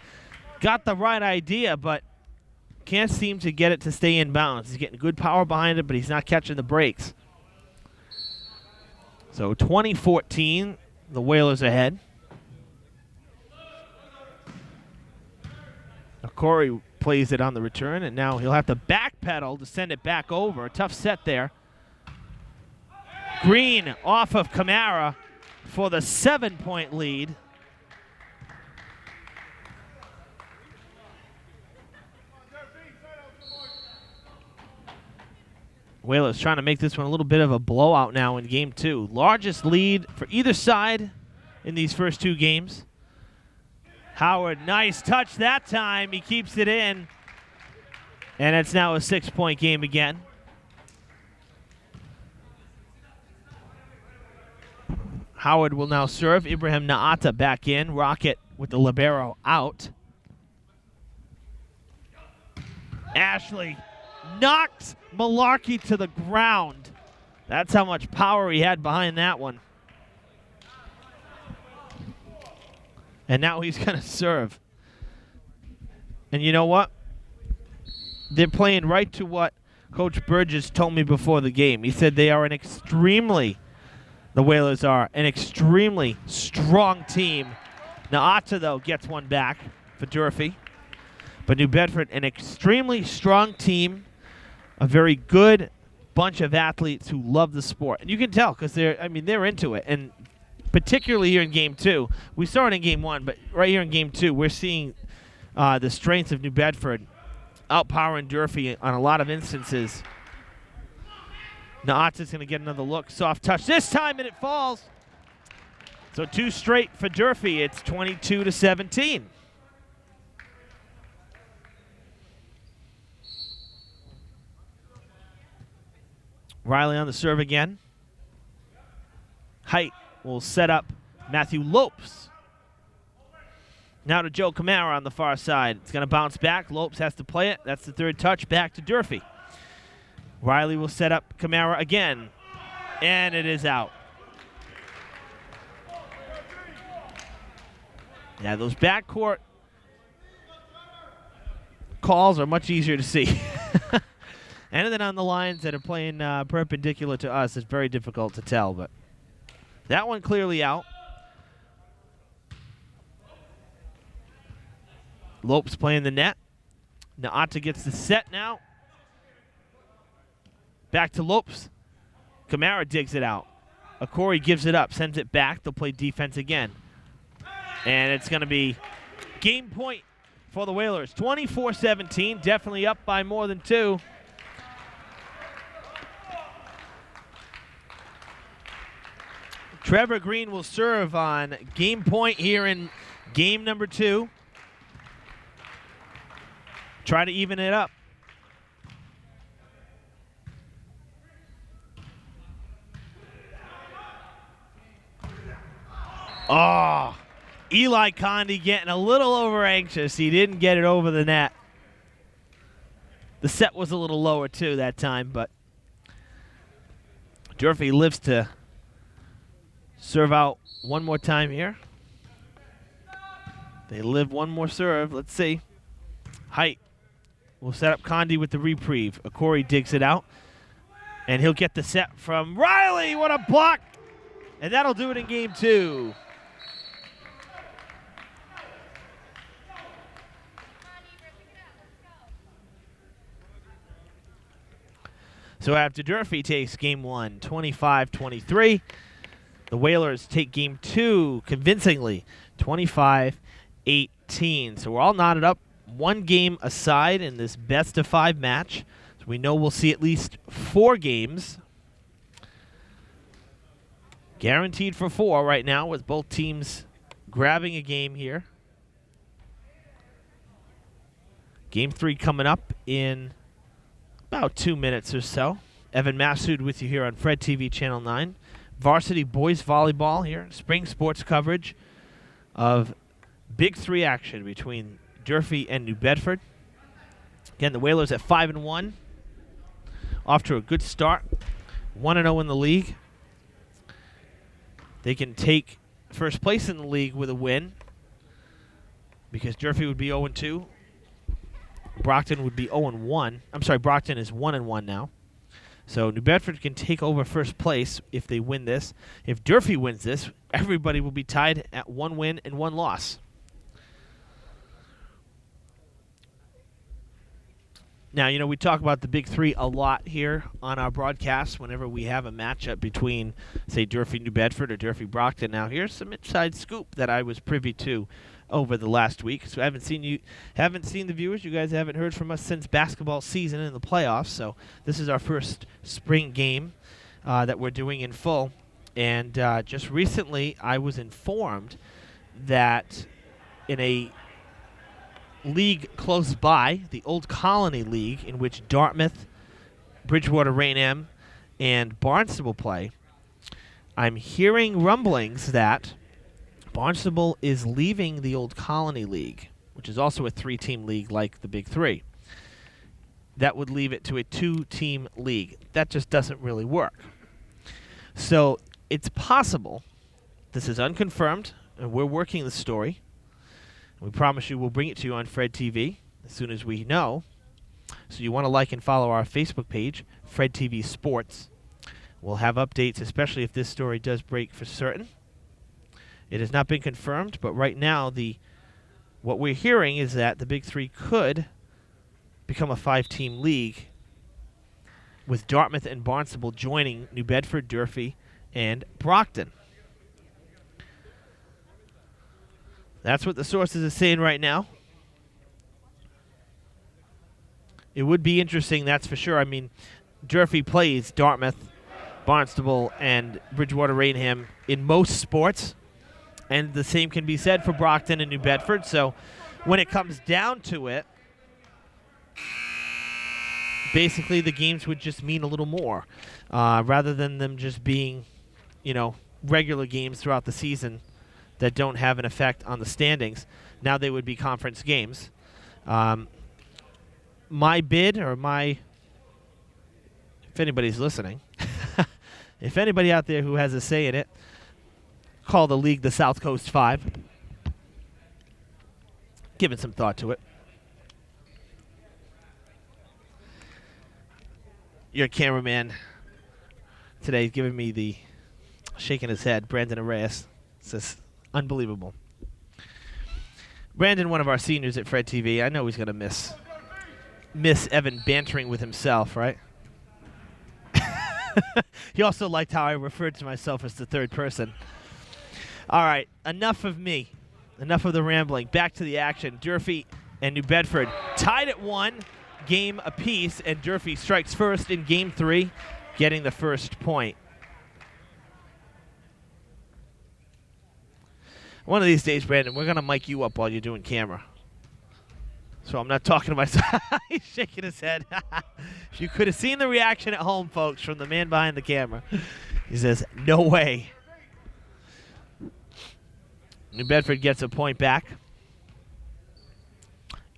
got the right idea, but can't seem to get it to stay in bounds. He's getting good power behind it, but he's not catching the breaks. So 20-14, the Whalers ahead. Now Corey plays it on the return, and now he'll have to backpedal to send it back over. A tough set there. Green off of Kamara for the 7-point lead. Whalers trying to make this one a little bit of a blowout now in game 2. Largest lead for either side in these first 2 games. Howard, nice touch that time. He keeps it in. And it's now a 6-point game again. Howard will now serve. Ibrahim Naata back in. Rocket with the libero out. Ashley knocked Malarkey to the ground. That's how much power he had behind that one. And now he's going to serve. And you know what? They're playing right to what Coach Burgess told me before the game. He said they are the Whalers are an extremely strong team. Naata, though, gets one back for Durfee. But New Bedford, an extremely strong team. A very good bunch of athletes who love the sport. And you can tell because they're into it. And particularly here in Game 2. We saw it in Game 1, but right here in Game 2, we're seeing the strengths of New Bedford outpowering Durfee on a lot of instances. Naata's going to get another look. Soft touch this time, and it falls. So 2 straight for Durfee. It's 22-17. Riley on the serve again. Height will set up Matthew Lopes. Now to Joe Kamara on the far side. It's going to bounce back. Lopes has to play it. That's the 3rd touch. Back to Durfee. Riley will set up Kamara again. And it is out. Yeah, those backcourt calls are much easier to see. And then on the lines that are playing perpendicular to us, it's very difficult to tell. But that one clearly out. Lopes playing the net. Naata gets the set now. Back to Lopes. Kamara digs it out. Akori gives it up, sends it back. They'll play defense again. And it's going to be game point for the Whalers. 24-17, definitely up by more than 2. Trevor Green will serve on game point here in game number 2. Try to even it up. Oh, Eli Condi getting a little over anxious. He didn't get it over the net. The set was a little lower too that time, but Durfee lives to serve out one more time here. They live one more serve. Let's see. Height will set up Condi with the reprieve. Okori digs it out. And he'll get the set from Riley. What a block. And that'll do it in game 2. So after Durfee takes game 1, 25-23, the Whalers take game 2 convincingly, 25-18. So we're all knotted up, one game aside in this best-of-5 match. So we know we'll see at least 4 games. Guaranteed for 4 right now, with both teams grabbing a game here. Game 3 coming up in about 2 minutes or so. Evan Massoud with you here on Fred TV Channel 9. Varsity boys volleyball here. Spring sports coverage of Big 3 action between Durfee and New Bedford. Again, the Whalers at 5-1. Off to a good start. 1-0 in the league. They can take first place in the league with a win, because Durfee would be 0-2. Brockton would be 0-1. I'm sorry, Brockton is 1-1 now. So New Bedford can take over first place if they win this. If Durfee wins this, everybody will be tied at 1 win and 1 loss. Now, you know, we talk about the Big 3 a lot here on our broadcast whenever we have a matchup between, say, Durfee New Bedford or Durfee Brockton. Now, here's some inside scoop that I was privy to over the last week. So I haven't seen the viewers. You guys haven't heard from us since basketball season in the playoffs. So this is our first spring game that we're doing in full. And just recently, I was informed that in a league close by, the Old Colony League, in which Dartmouth, Bridgewater Rainham, and Barnstable play, I'm hearing rumblings that Barnstable is leaving the Old Colony League, which is also a 3-team league like the Big 3. That would leave it to a 2-team league. That just doesn't really work. So it's possible, this is unconfirmed, and we're working the story. We promise you we'll bring it to you on Fred TV as soon as we know. So you want to like and follow our Facebook page, Fred TV Sports. We'll have updates, especially if this story does break for certain. It has not been confirmed, but right now what we're hearing is that the Big 3 could become a 5-team league, with Dartmouth and Barnstable joining New Bedford, Durfee, and Brockton. That's what the sources are saying right now. It would be interesting, that's for sure. I mean, Durfee plays Dartmouth, Barnstable, and Bridgewater Rainham in most sports. And the same can be said for Brockton and New Bedford. So when it comes down to it, basically the games would just mean a little more, rather than them just being, you know, regular games throughout the season that don't have an effect on the standings. Now they would be conference games. My bid, or if anybody's listening, if anybody out there who has a say in it, call the league the South Coast 5. Giving some thought to it. Your cameraman today is giving me the shaking his head. Brandon Arrayes says, unbelievable. Brandon, one of our seniors at Fred TV, I know he's going to miss Evan bantering with himself, right? He also liked how I referred to myself as the third person. All right, enough of me. Enough of the rambling. Back to the action. Durfee and New Bedford tied at 1 game apiece, and Durfee strikes first in game 3, getting the first point. One of these days, Brandon, we're going to mic you up while you're doing camera. So I'm not talking to myself. He's shaking his head. If you could have seen the reaction at home, folks, from the man behind the camera. He says, no way. New Bedford gets a point back.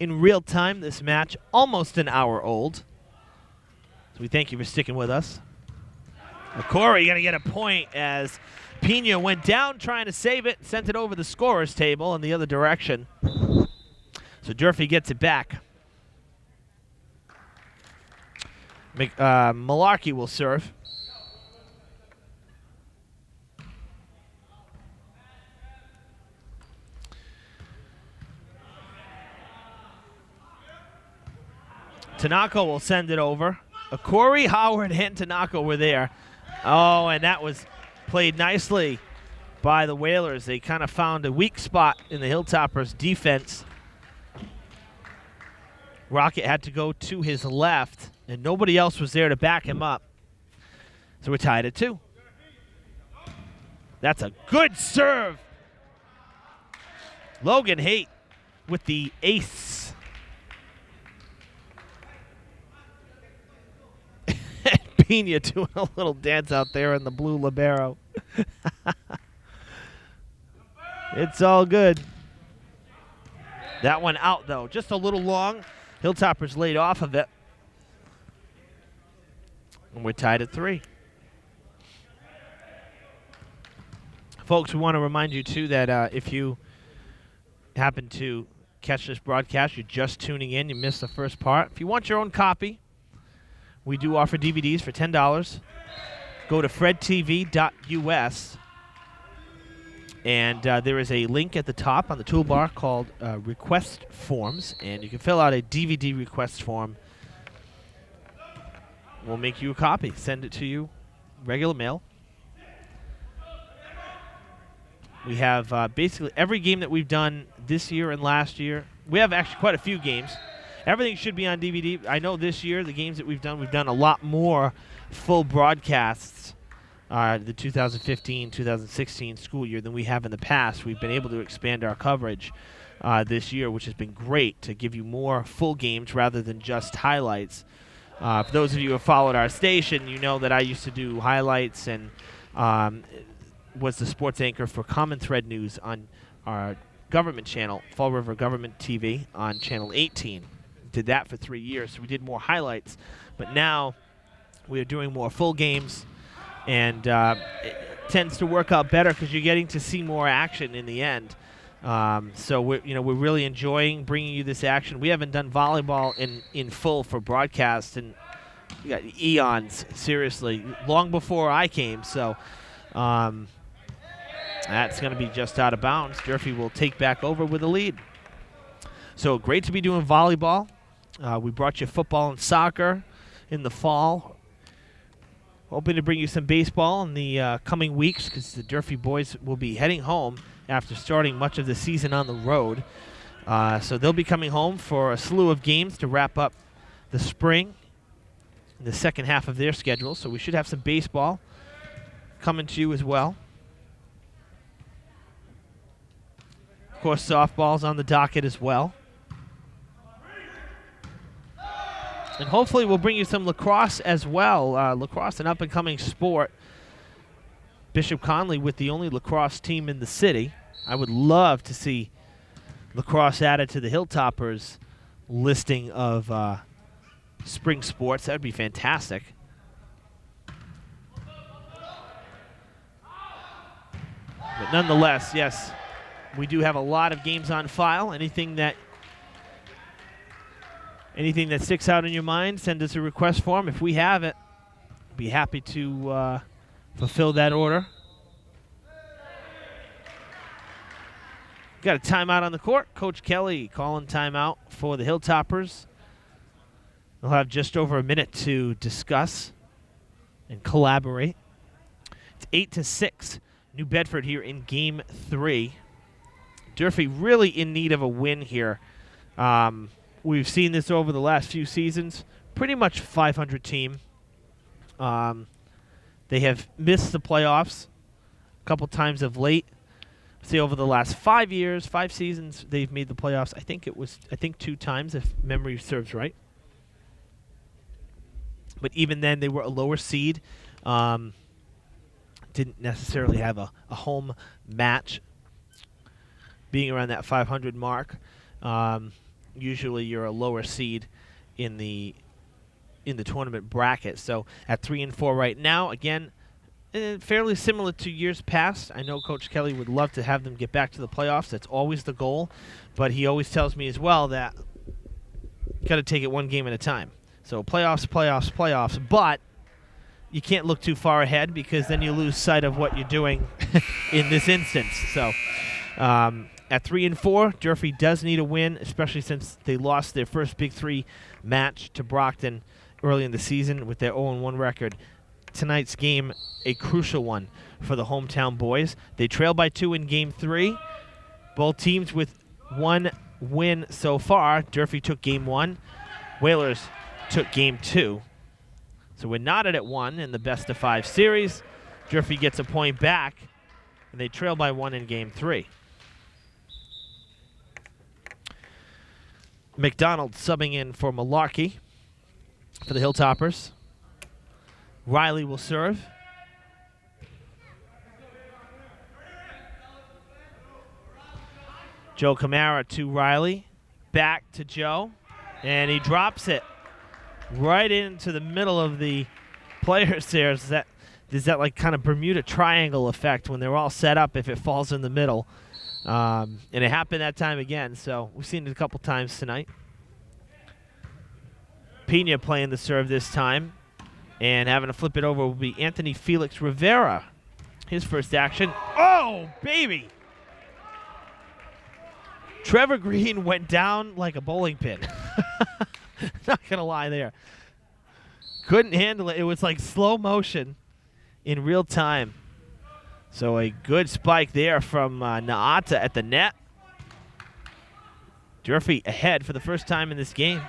In real time, this match, almost an hour old. So we thank you for sticking with us. Corey going to get a point as Pena went down trying to save it, sent it over the scorer's table in the other direction. So Durfee gets it back. Malarkey will serve. Tanaka will send it over. Corey, Howard, and Tanaka were there. Oh, and that was played nicely by the Whalers. They kind of found a weak spot in the Hilltoppers' defense. Rocket had to go to his left, and nobody else was there to back him up. So we're tied at 2. That's a good serve. Logan Haight with the ace. Pena doing a little dance out there in the blue libero. It's all good. That one out, though. Just a little long. Hilltoppers laid off of it. And we're tied at 3. Folks, we want to remind you, too, that if you happen to catch this broadcast, you're just tuning in, you missed the first part. If you want your own copy, we do offer DVDs for $10. Go to fredtv.us, and there is a link at the top on the toolbar called Request Forms, and you can fill out a DVD request form. We'll make you a copy, send it to you, regular mail. We have basically every game that we've done this year and last year. We have actually quite a few games. Everything should be on DVD. I know this year, the games that we've done a lot more full broadcasts the 2015-2016 school year than we have in the past. We've been able to expand our coverage this year, which has been great to give you more full games rather than just highlights. For those of you who have followed our station, you know that I used to do highlights and was the sports anchor for Common Thread News on our government channel, Fall River Government TV on Channel 18. Did that for 3 years, so we did more highlights. But now we are doing more full games, and it tends to work out better because you're getting to see more action in the end. So we're really enjoying bringing you this action. We haven't done volleyball in full for broadcast, and we got eons, seriously, long before I came. So that's going to be just out of bounds. Durfee will take back over with a lead. So great to be doing volleyball. We brought you football and soccer in the fall. Hoping to bring you some baseball in the coming weeks because the Durfee boys will be heading home after starting much of the season on the road. So they'll be coming home for a slew of games to wrap up the spring, the second half of their schedule. So we should have some baseball coming to you as well. Of course, softball's on the docket as well. And hopefully we'll bring you some lacrosse as well. Lacrosse, an up-and-coming sport. Bishop Conley with the only lacrosse team in the city. I would love to see lacrosse added to the Hilltoppers listing of spring sports. That would be fantastic. But nonetheless, yes, we do have a lot of games on file. Anything that sticks out in your mind, send us a request form. If we have it, be happy to fulfill that order. Got a timeout on the court. Coach Kelly calling timeout for the Hilltoppers. They'll have just over a minute to discuss and collaborate. It's 8-6, New Bedford here in Game 3. Durfee really in need of a win here. We've seen this over the last few seasons. Pretty much 500 team. They have missed the playoffs a couple times of late. See, over the last 5 years, 5 seasons, they've made the playoffs. I think 2 times, if memory serves right. But even then, they were a lower seed. Didn't necessarily have a home match. Being around that 500 mark, usually you're a lower seed in the tournament bracket. So at 3-4 right now, again, fairly similar to years past. I know Coach Kelly would love to have them get back to the playoffs. That's always the goal. But he always tells me as well that you got to take it one game at a time. So playoffs, playoffs, playoffs. But you can't look too far ahead because then you lose sight of what you're doing in this instance. So at 3-4, Durfee does need a win, especially since they lost their first Big Three match to Brockton early in the season with their 0-1 record. Tonight's game, a crucial one for the hometown boys. They trail by 2 in Game 3. Both teams with 1 win so far. Durfee took Game 1. Whalers took Game 2. So we're knotted at 1 in the best-of-5 series. Durfee gets a point back, and they trail by 1 in Game 3. McDonald subbing in for Malarkey for the Hilltoppers. Riley will serve. Joe Camara to Riley. Back to Joe. And he drops it right into the middle of the players there. There's that like kind of Bermuda Triangle effect when they're all set up if it falls in the middle. And it happened that time again, so we've seen it a couple times tonight. Pena playing the serve this time. And having to flip it over will be Anthony Felix Rivera. His first action. Oh, baby! Trevor Green went down like a bowling pin. Not going to lie there. Couldn't handle it. It was like slow motion in real time. So a good spike there from Naata at the net. Durfee ahead for the first time in this game.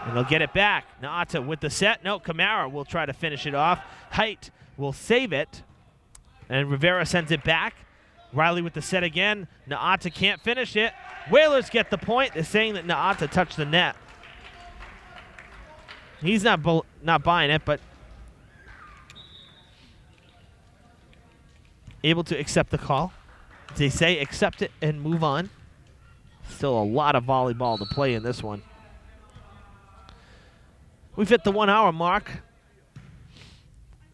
And they'll get it back. Naata with the set. No, Camara will try to finish it off. Height will save it. And Rivera sends it back. Riley with the set again. Naata can't finish it. Whalers get the point. They're saying that Naata touched the net. He's not buying it, but able to accept the call. They say accept it and move on. Still a lot of volleyball to play in this one. We've hit the 1 hour mark,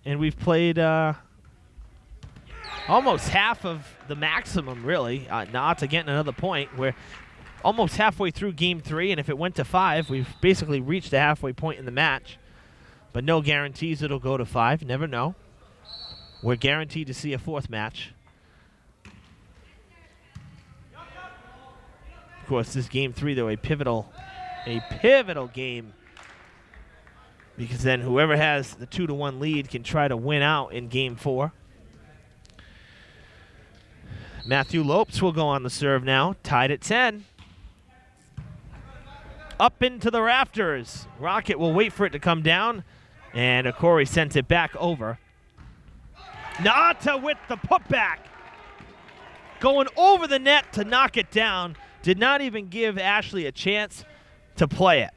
and we've played almost half of the maximum, really. Naata getting another point. We're almost halfway through Game 3, and if it went to 5, we've basically reached the halfway point in the match. But no guarantees it'll go to 5. Never know. We're guaranteed to see a 4th match. Of course, this Game 3, though, a pivotal game. Because then whoever has the 2-1 lead can try to win out in Game 4. Matthew Lopes will go on the serve now, tied at 10. Up into the rafters. Rocket will wait for it to come down, and Okori sends it back over. Naata with the putback. Going over the net to knock it down. Did not even give Ashley a chance to play it.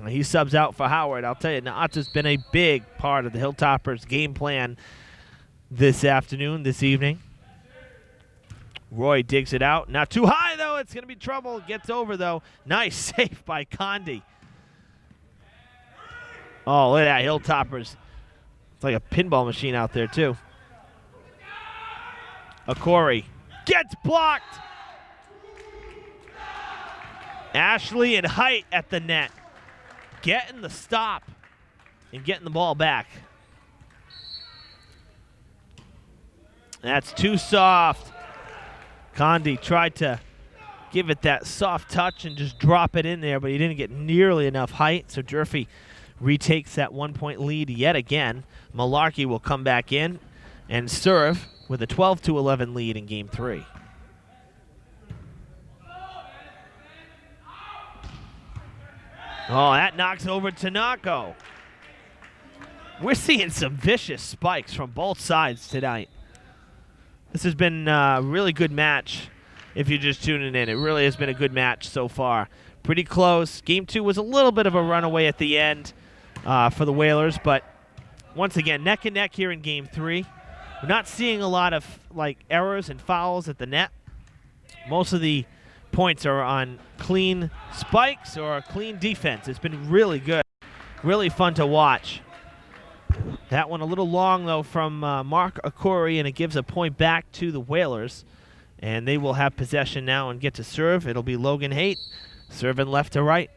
He subs out for Howard. I'll tell you, Naata's been a big part of the Hilltoppers' game plan this afternoon, this evening. Roy digs it out. Not too high, though. It's going to be trouble. Gets over, though. Nice save by Condi. Oh, look at that, Hilltoppers. It's like a pinball machine out there, too. Okori gets blocked. Ashley and Height at the net. Getting the stop and getting the ball back. That's too soft. Condi tried to give it that soft touch and just drop it in there, but he didn't get nearly enough height, so Durfee retakes that 1-point lead yet again. Malarkey will come back in and serve with a 12-11 lead in Game 3. Oh, that knocks over Tanako. We're seeing some vicious spikes from both sides tonight. This has been a really good match if you're just tuning in. It really has been a good match so far. Pretty close. Game 2 was a little bit of a runaway at the end for the Whalers, but once again, neck and neck here in Game 3. We're not seeing a lot of errors and fouls at the net. Most of the points are on clean spikes or clean defense. It's been really good, really fun to watch. That one a little long, though, from Mark Okori, and it gives a point back to the Whalers. And they will have possession now and get to serve. It'll be Logan Haight serving left to right.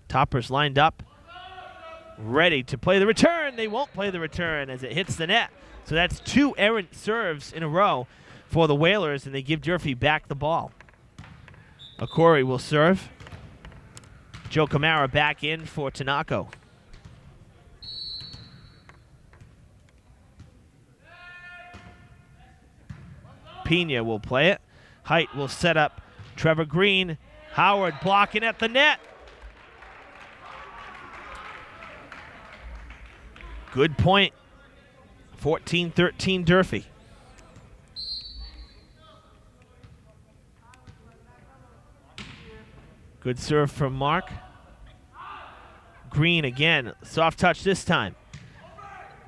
Toppers lined up, ready to play the return. They won't play the return as it hits the net. So that's 2 errant serves in a row for the Whalers, and they give Durfee back the ball. Okori will serve. Joe Camara back in for Tanako. Pena will play it. Height will set up Trevor Green. Howard blocking at the net. Good point. 14-13 Durfee. Good serve from Mark. Green again. Soft touch this time.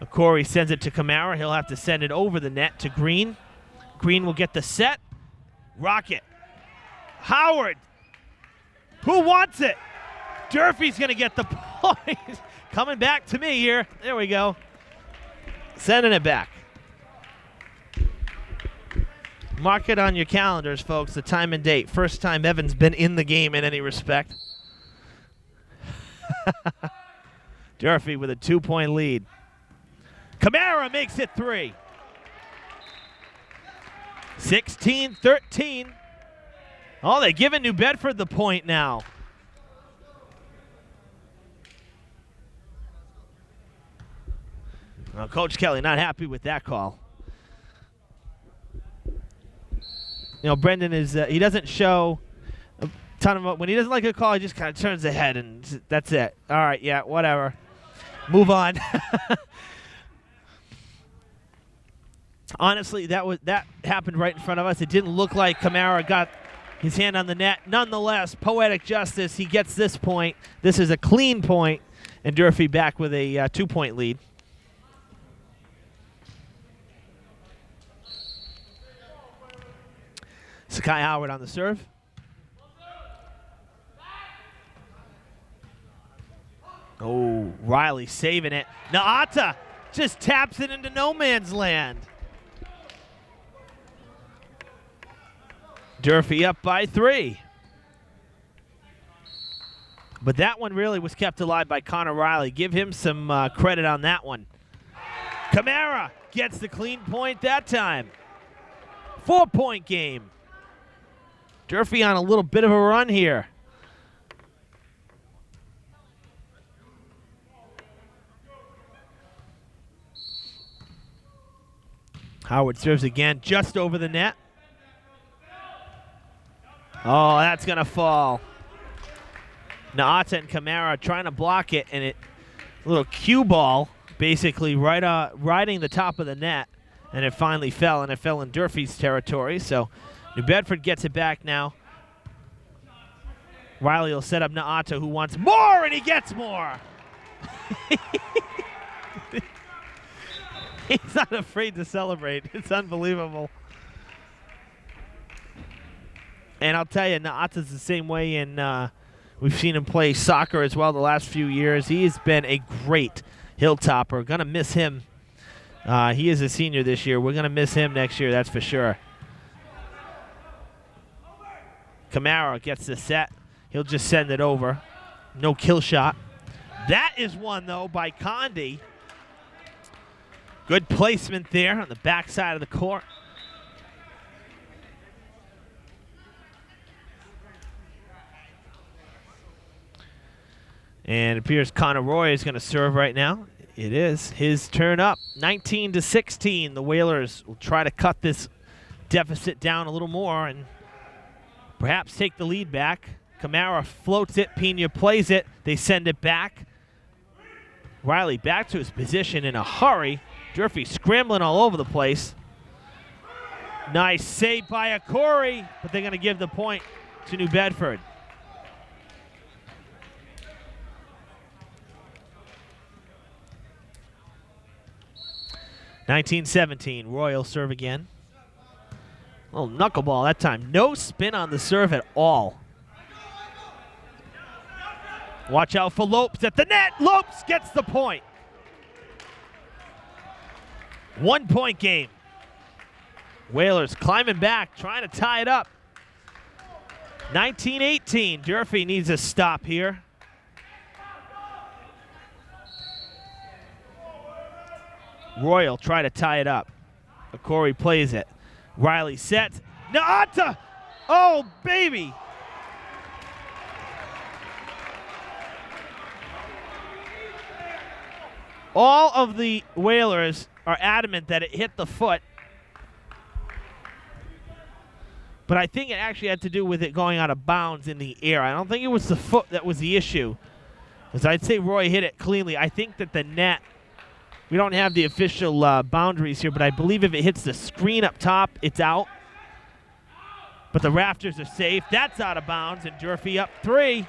Okori sends it to Camara. He'll have to send it over the net to Green. Green will get the set. Rocket. Howard. Who wants it? Durfee's going to get the point. Coming back to me here. There we go. Sending it back. Mark it on your calendars, folks, the time and date. First time Evan's been in the game in any respect. Durfee with a 2-point lead. Camara makes it 3. 16-13. Oh, they're giving New Bedford the point now. Well, Coach Kelly not happy with that call. You know, Brendan is, he doesn't show a ton of, when he doesn't like a call, he just kind of turns his head and that's it. All right, yeah, whatever. Move on. Honestly, that happened right in front of us. It didn't look like Camara got his hand on the net. Nonetheless, poetic justice, he gets this point. This is a clean point, and Durfee back with a 2-point lead. Sakai Howard on the serve. Oh, Riley saving it. Naata just taps it into no man's land. Durfee up by 3. But that one really was kept alive by Connor Riley. Give him some credit on that one. Camara gets the clean point that time. 4-point game. Durfee on a little bit of a run here. Howard serves again, just over the net. Oh, that's going to fall. Naata and Camara trying to block it, and a little cue ball basically riding the top of the net, and it finally fell, and it fell in Durfee's territory. So New Bedford gets it back now. Riley will set up Naata, who wants more, and he gets more. He's not afraid to celebrate. It's unbelievable. And I'll tell you, Naata's the same way, and we've seen him play soccer as well the last few years. He has been a great hilltopper. Going to miss him. He is a senior this year. We're going to miss him next year, that's for sure. Camara gets the set. He'll just send it over. No kill shot. That is one, though, by Condi. Good placement there on the backside of the court. And it appears Connor Roy is going to serve right now. It is his turn up. 19-16. The Whalers will try to cut this deficit down a little more and perhaps take the lead back. Camara floats it. Pena plays it. They send it back. Riley back to his position in a hurry. Durfee scrambling all over the place. Nice save by Okori, but they're going to give the point to New Bedford. (19-17). Roy will serve again. Oh, knuckleball that time. No spin on the serve at all. Watch out for Lopes at the net. Lopes gets the point. 1 point game. Whalers climbing back, trying to tie it up. 19-18. Durfee needs a stop here. Royal try to tie it up. Corey plays it. Riley sets. Naata! Oh, baby! All of the Whalers are adamant that it hit the foot. But I think it actually had to do with it going out of bounds in the air. I don't think it was the foot that was the issue. Because I'd say Roy hit it cleanly. I think that the net, we don't have the official boundaries here, but I believe if it hits the screen up top, it's out. But the rafters are safe. That's out of bounds, and Durfee up 3.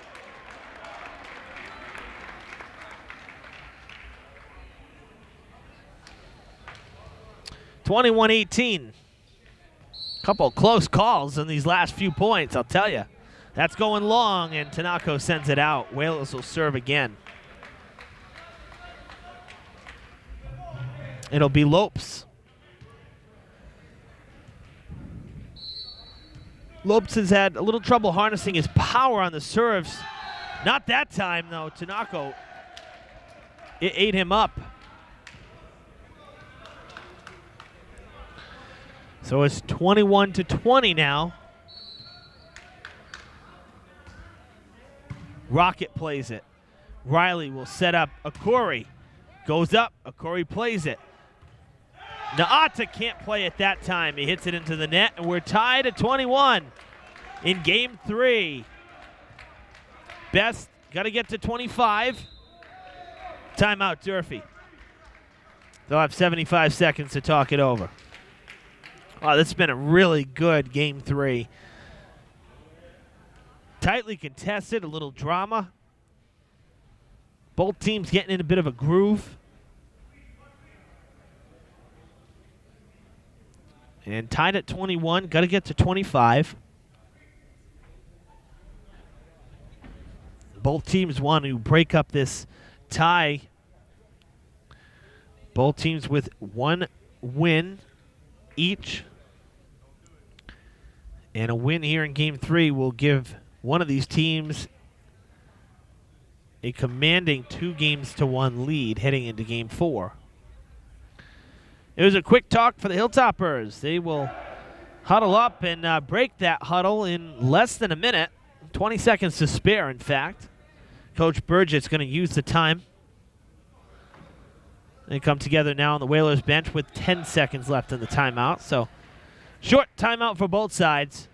(21-18). Couple close calls in these last few points, I'll tell you. That's going long, and Tanako sends it out. Whalers will serve again. It'll be Lopes. Lopes has had a little trouble harnessing his power on the serves. Not that time, though. Tanako, it ate him up. So it's 21-20 now. Rocket plays it. Riley will set up Akori. Goes up. Akori plays it. Naata can't play it that time. He hits it into the net, and we're tied at 21 in game 3. Best got to get to 25. Timeout, Durfee. They'll have 75 seconds to talk it over. Wow, this has been a really good game 3. Tightly contested, a little drama. Both teams getting in a bit of a groove. And tied at 21, got to get to 25. Both teams want to break up this tie. Both teams with 1 win each. And a win here in game 3 will give one of these teams a commanding 2-1 lead heading into game 4. It was a quick talk for the Hilltoppers. They will huddle up and break that huddle in less than a minute. 20 seconds to spare, in fact. Coach Burgett's going to use the time. They come together now on the Whalers bench with 10 seconds left in the timeout. So short timeout for both sides.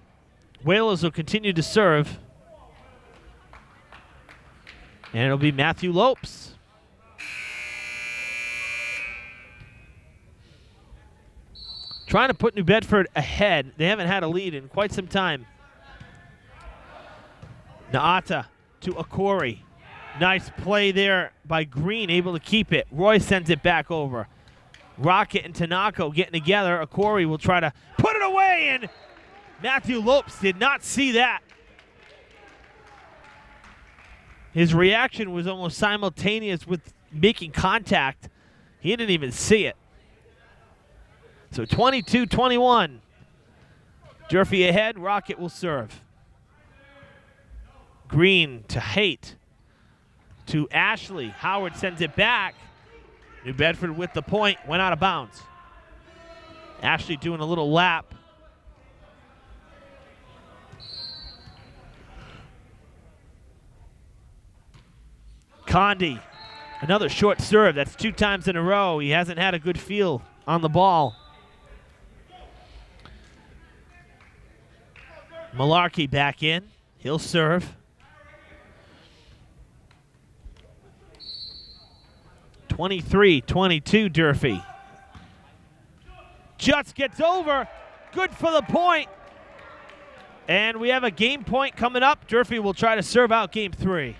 Whalers will continue to serve. And it'll be Matthew Lopes. Trying to put New Bedford ahead. They haven't had a lead in quite some time. Naata to Akori. Nice play there by Green, able to keep it. Roy sends it back over. Rocket and Tanako getting together. Akori will try to put it away, and Matthew Lopes did not see that. His reaction was almost simultaneous with making contact. He didn't even see it. So 22-21. Durfee ahead. Rocket will serve. Green to Haight. To Ashley. Howard sends it back. New Bedford with the point. Went out of bounds. Ashley doing a little lap. Condi. Another short serve. That's 2 times in a row. He hasn't had a good feel on the ball. Malarkey back in. He'll serve. 23-22 Durfee. Just gets over. Good for the point. And we have a game point coming up. Durfee will try to serve out game 3.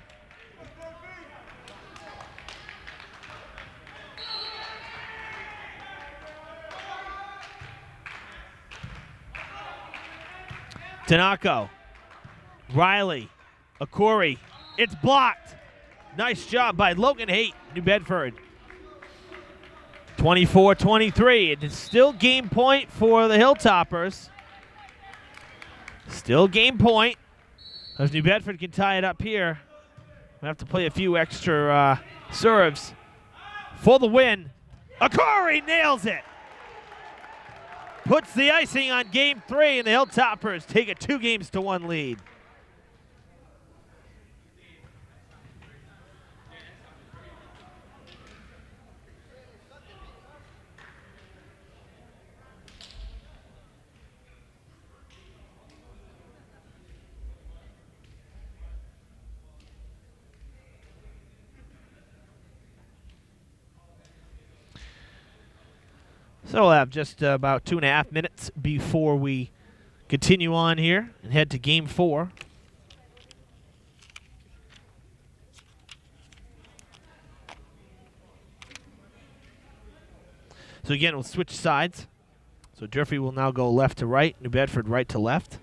Tanako. Riley. Akuri. It's blocked. Nice job by Logan Haight, New Bedford. 24-23. It's still game point for the Hilltoppers. Still game point. As New Bedford can tie it up here. We have to play a few extra serves for the win. Akuri nails it. Puts the icing on game 3, and the Hilltoppers take a 2-1 lead. So we'll have just about 2.5 minutes before we continue on here and head to game 4. So again, we'll switch sides. So Durfee will now go left to right, New Bedford right to left.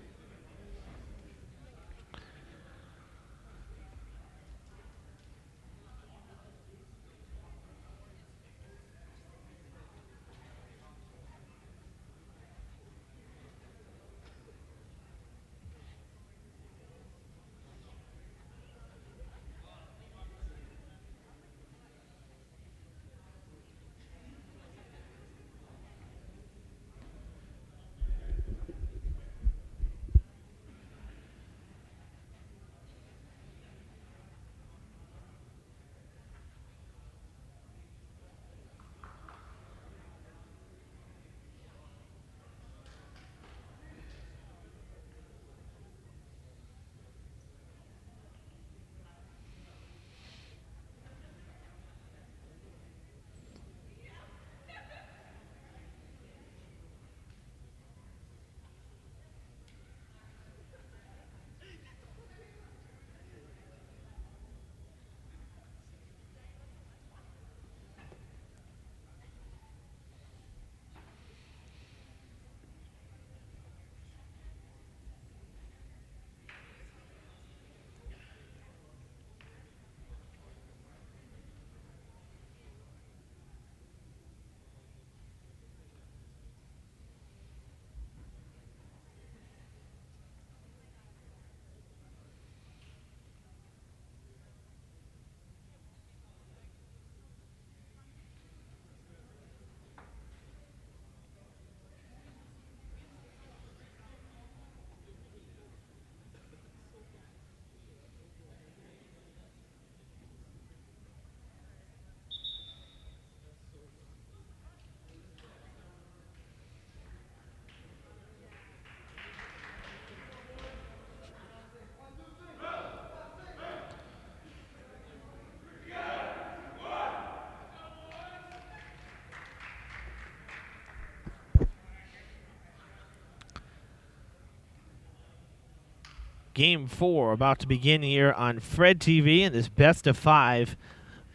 Game 4 about to begin here on Fred TV in this best of 5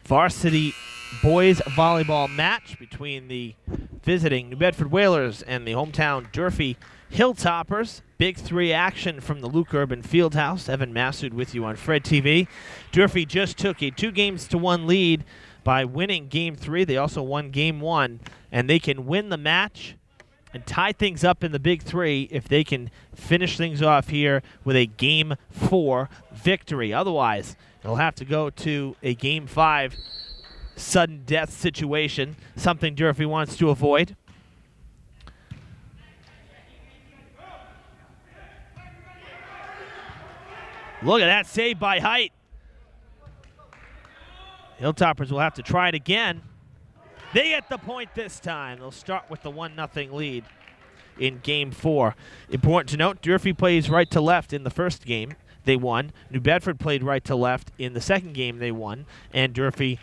varsity boys volleyball match between the visiting New Bedford Whalers and the hometown Durfee Hilltoppers. Big 3 action from the Luke Urban Fieldhouse. Evan Massoud with you on Fred TV. Durfee just took a 2-1 lead by winning Game 3. They also won Game 1, and they can win the match and tie things up in the Big 3 if they can finish things off here with a Game 4 victory. Otherwise, they'll have to go to a Game 5 sudden death situation, something Durfee wants to avoid. Look at that save by Height. Hilltoppers will have to try it again. They get the point this time. They'll start with the 1-0 lead in Game 4. Important to note, Durfee plays right to left in the first game. They won. New Bedford played right to left in the second game. They won. And Durfee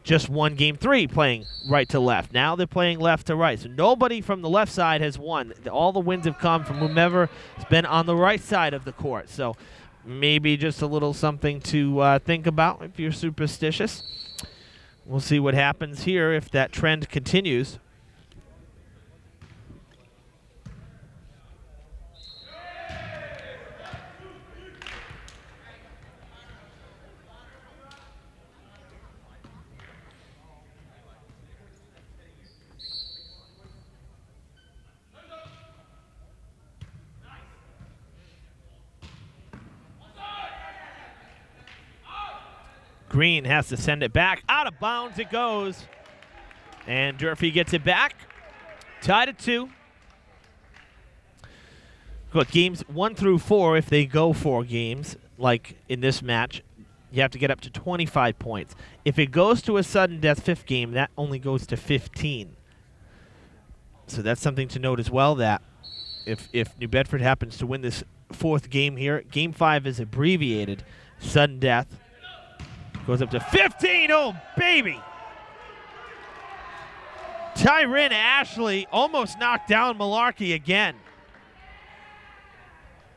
just won Game 3 playing right to left. Now they're playing left to right. So nobody from the left side has won. All the wins have come from whomever has been on the right side of the court. So maybe just a little something to think about if you're superstitious. We'll see what happens here if that trend continues. Green has to send it back. Out of bounds it goes. And Durfee gets it back. Tied at 2. Look, games 1 through 4, if they go 4 games, like in this match, you have to get up to 25 points. If it goes to a sudden death 5th game, that only goes to 15. So that's something to note as well, that if New Bedford happens to win this 4th game here, Game 5 is abbreviated. Sudden death goes up to 15. Oh, baby! Tyrin Ashley almost knocked down Malarkey again.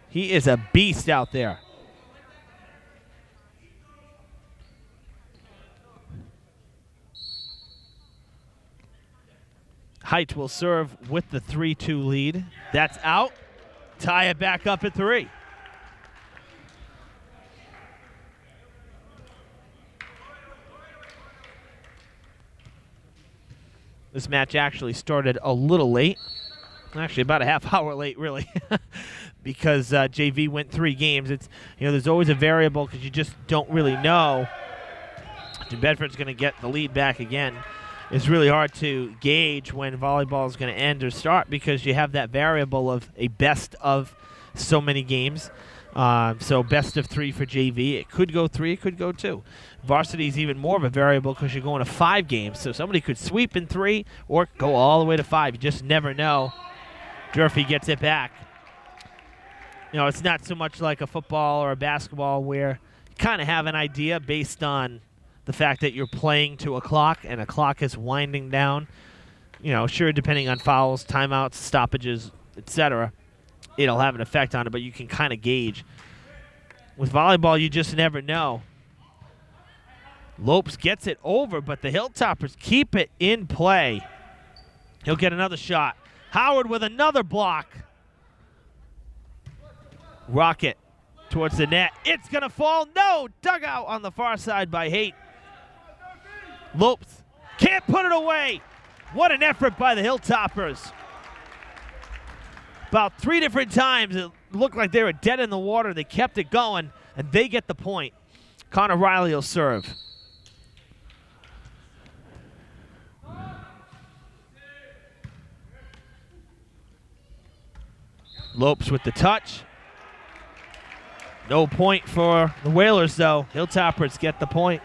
He is a beast out there. Height will serve with the 3-2 lead. That's out. Tie it back up at 3. This match actually started a little late. Actually, about a half hour late, really, because JV went 3 games. It's, there's always a variable because you just don't really know. New Bedford's going to get the lead back again. It's really hard to gauge when volleyball is going to end or start because you have that variable of a best of so many games. So best of 3 for JV. It could go 3, it could go 2. Varsity is even more of a variable because you're going to 5 games. So somebody could sweep in 3 or go all the way to 5. You just never know. Durfee gets it back. It's not so much like a football or a basketball where you kind of have an idea based on the fact that you're playing to a clock and a clock is winding down. Sure, depending on fouls, timeouts, stoppages, etc., it'll have an effect on it, but you can kind of gauge. With volleyball, you just never know. Lopes gets it over, but the Hilltoppers keep it in play. He'll get another shot. Howard with another block. Rocket towards the net. It's going to fall. No! Dugout on the far side by Haight. Lopes can't put it away. What an effort by the Hilltoppers. About 3 different times it looked like they were dead in the water. They kept it going, and they get the point. Connor Riley will serve. Lopes with the touch. No point for the Whalers, though. Hilltoppers get the point.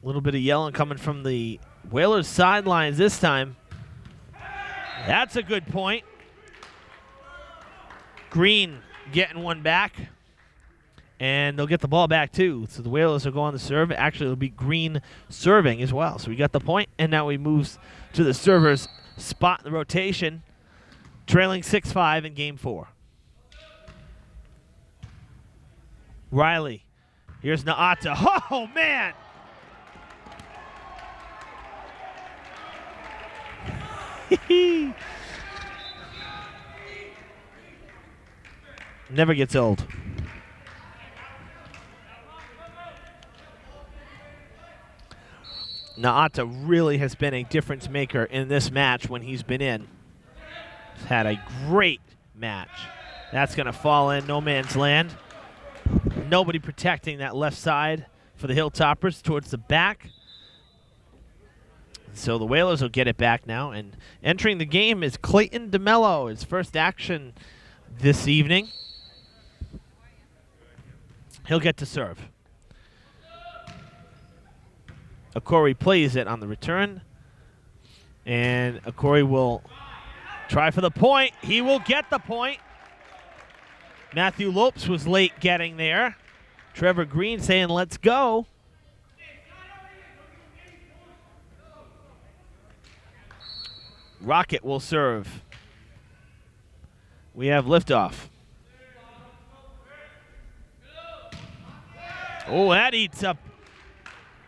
A little bit of yelling coming from the Whalers sidelines this time. That's a good point. Green getting one back. And they'll get the ball back, too. So the Whalers will go on the serve. Actually, it'll be Green serving as well. So we got the point, and now we move to the server's spot in the rotation, trailing 6-5 in Game 4. Riley. Here's Naata. Oh, man! Never gets old. Naata really has been a difference maker in this match when he's been in. He's had a great match. That's going to fall in no man's land. Nobody protecting that left side for the Hilltoppers towards the back. So the Whalers will get it back now. And entering the game is Clayton DeMello, his first action this evening. He'll get to serve. Akori plays it on the return. And Akori will try for the point. He will get the point. Matthew Lopes was late getting there. Trevor Green saying, let's go. Rocket will serve. We have liftoff. Oh, that eats up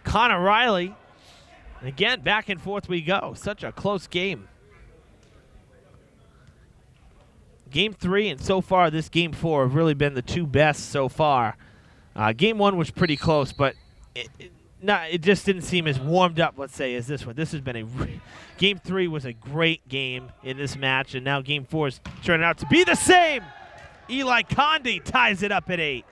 Connor Riley. And again, back and forth we go. Such a close game. Game 3 and so far this Game 4 have really been the two best so far. Game 1 was pretty close, but No, it just didn't seem as warmed up, let's say, as this one. This has been Game 3 was a great game in this match, and now Game 4 is turning out to be the same. Eli Condi ties it up at 8.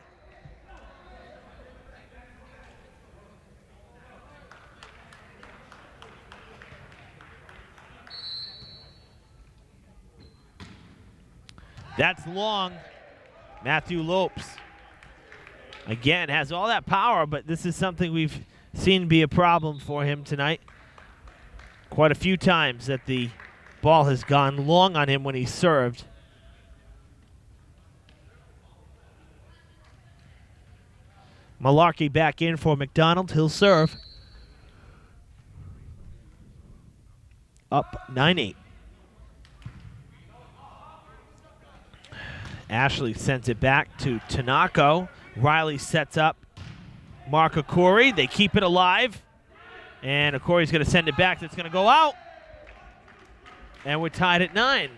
That's long. Matthew Lopes, again, has all that power, but this is something we've seen be a problem for him tonight. Quite a few times that the ball has gone long on him when he served. Malarkey back in for McDonald. He'll serve. Up 9-8. Ashley sends it back to Tanako. Riley sets up Mark Okori. They keep it alive. And Okori's going to send it back. That's going to go out. And we're tied at 9.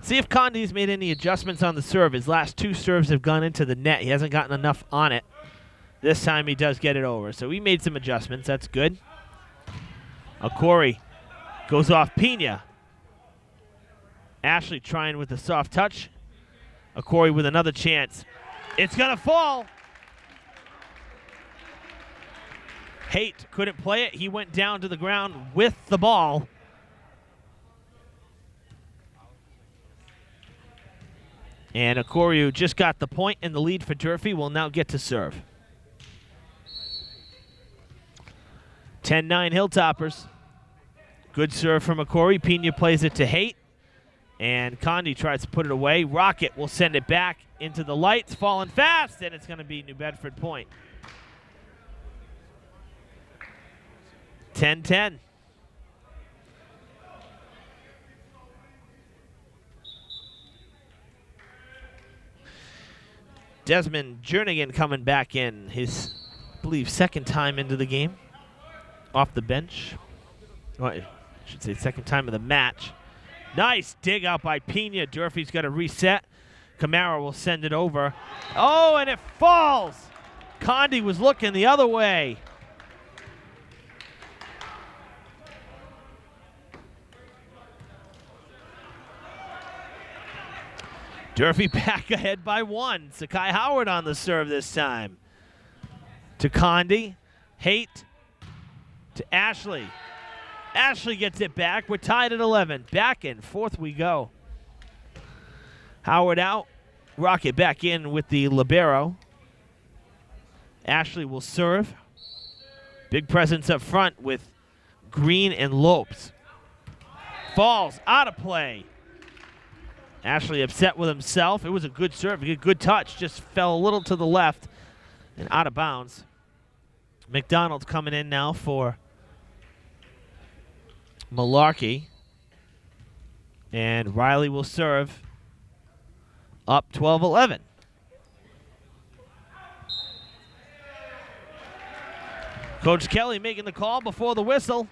See if Condi's made any adjustments on the serve. His last 2 serves have gone into the net. He hasn't gotten enough on it. This time he does get it over. So he made some adjustments. That's good. Okori goes off Pena. Ashley trying with a soft touch. Okori with another chance. It's going to fall. Haight couldn't play it. He went down to the ground with the ball. And Okori, who just got the point and the lead for Durfee, will now get to serve. 10-9 Hilltoppers. Good serve from Okori. Pena plays it to Haight. And Condi tries to put it away. Rocket will send it back into the lights. Falling fast, and it's going to be New Bedford point. 10-10. Desmond Jernigan coming back in. His, I believe, second time into the game. Off the bench. Well, I should say second time of the match. Nice dig out by Pena. Durfee's got to reset. Camara will send it over. Oh, and it falls. Condi was looking the other way. Durfee back ahead by 1. Sakai Howard on the serve this time. To Condi. Haight. To Ashley. Ashley gets it back. We're tied at 11. Back and forth we go. Howard out. Rocket back in with the libero. Ashley will serve. Big presence up front with Green and Lopes. Falls out of play. Ashley upset with himself. It was a good serve, a good touch. Just fell a little to the left and out of bounds. McDonald's coming in now for Malarkey. And Riley will serve. Up 12-11. Coach Kelly making the call before the whistle,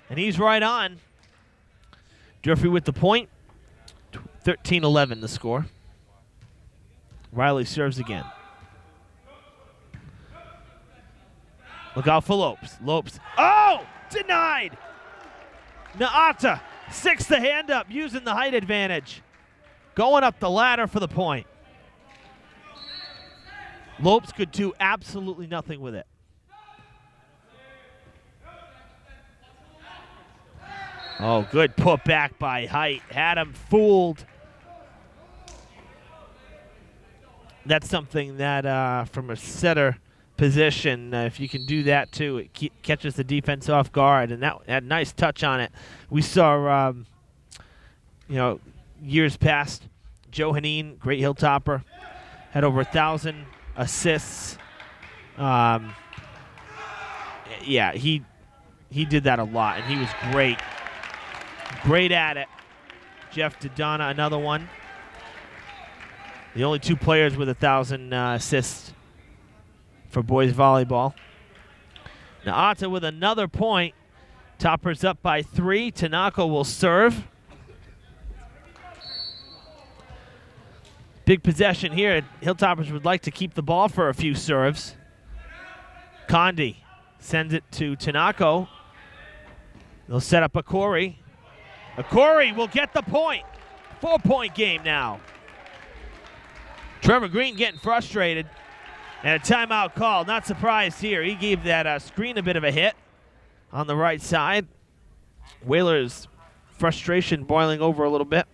and he's right on. Durfee with the point. 13-11 the score. Riley serves again. Look out for Lopes. Lopes. Oh! Denied! Naata sticks the hand up using the height advantage. Going up the ladder for the point. Lopes could do absolutely nothing with it. Oh, good put back by Height. Had him fooled. That's something that from a setter position, if you can do that too, it catches the defense off guard, and that had a nice touch on it. We saw, years past, Joe Haneen, great Hilltopper, had over 1,000 assists. Yeah, he did that a lot, and he was great. Great at it. Jeff Dodonna, another one. The only 2 players with 1,000 assists for boys volleyball. Naata with another point. Toppers up by 3. Tanaka will serve. Big possession here. Hilltoppers would like to keep the ball for a few serves. Condi sends it to Tanako. They'll set up Akori. Akori will get the point. 4-point game now. Trevor Green getting frustrated. And a timeout call. Not surprised here. He gave that screen a bit of a hit on the right side. Whalers' frustration boiling over a little bit.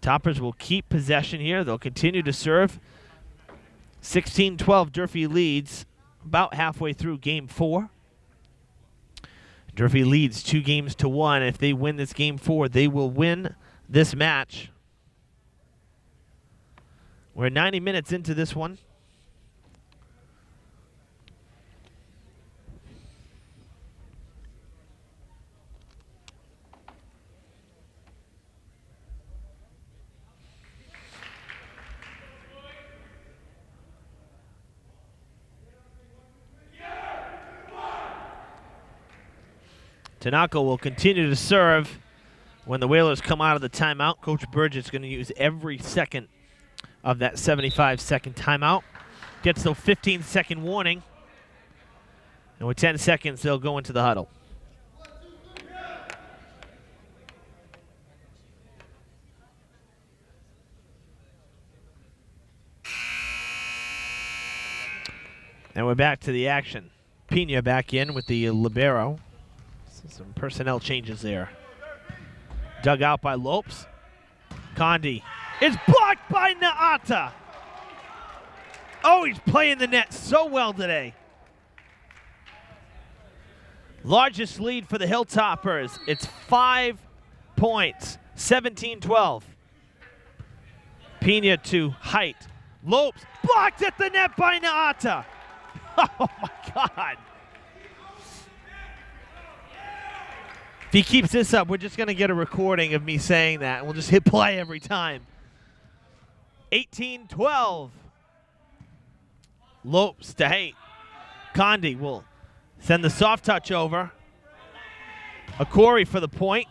Toppers will keep possession here. They'll continue to serve. 16-12, Durfee leads about halfway through game 4. Durfee leads 2-1. If they win this game 4, they will win this match. We're 90 minutes into this one. Tanaka will continue to serve when the Whalers come out of the timeout. Coach Burgess is going to use every second of that 75-second timeout. Gets the 15-second warning. And with 10 seconds, they'll go into the huddle. And we're back to the action. Pena back in with the libero. Some personnel changes there. Dug out by Lopes. Condi is blocked by Naata. Oh, he's playing the net so well today. Largest lead for the Hilltoppers. It's 5 points, 17-12. Pena to Height. Lopes blocked at the net by Naata. Oh my God. If he keeps this up, we're just going to get a recording of me saying that. And we'll just hit play every time. 18-12. Lopes to Haight. Condi will send the soft touch over. Akori for the point.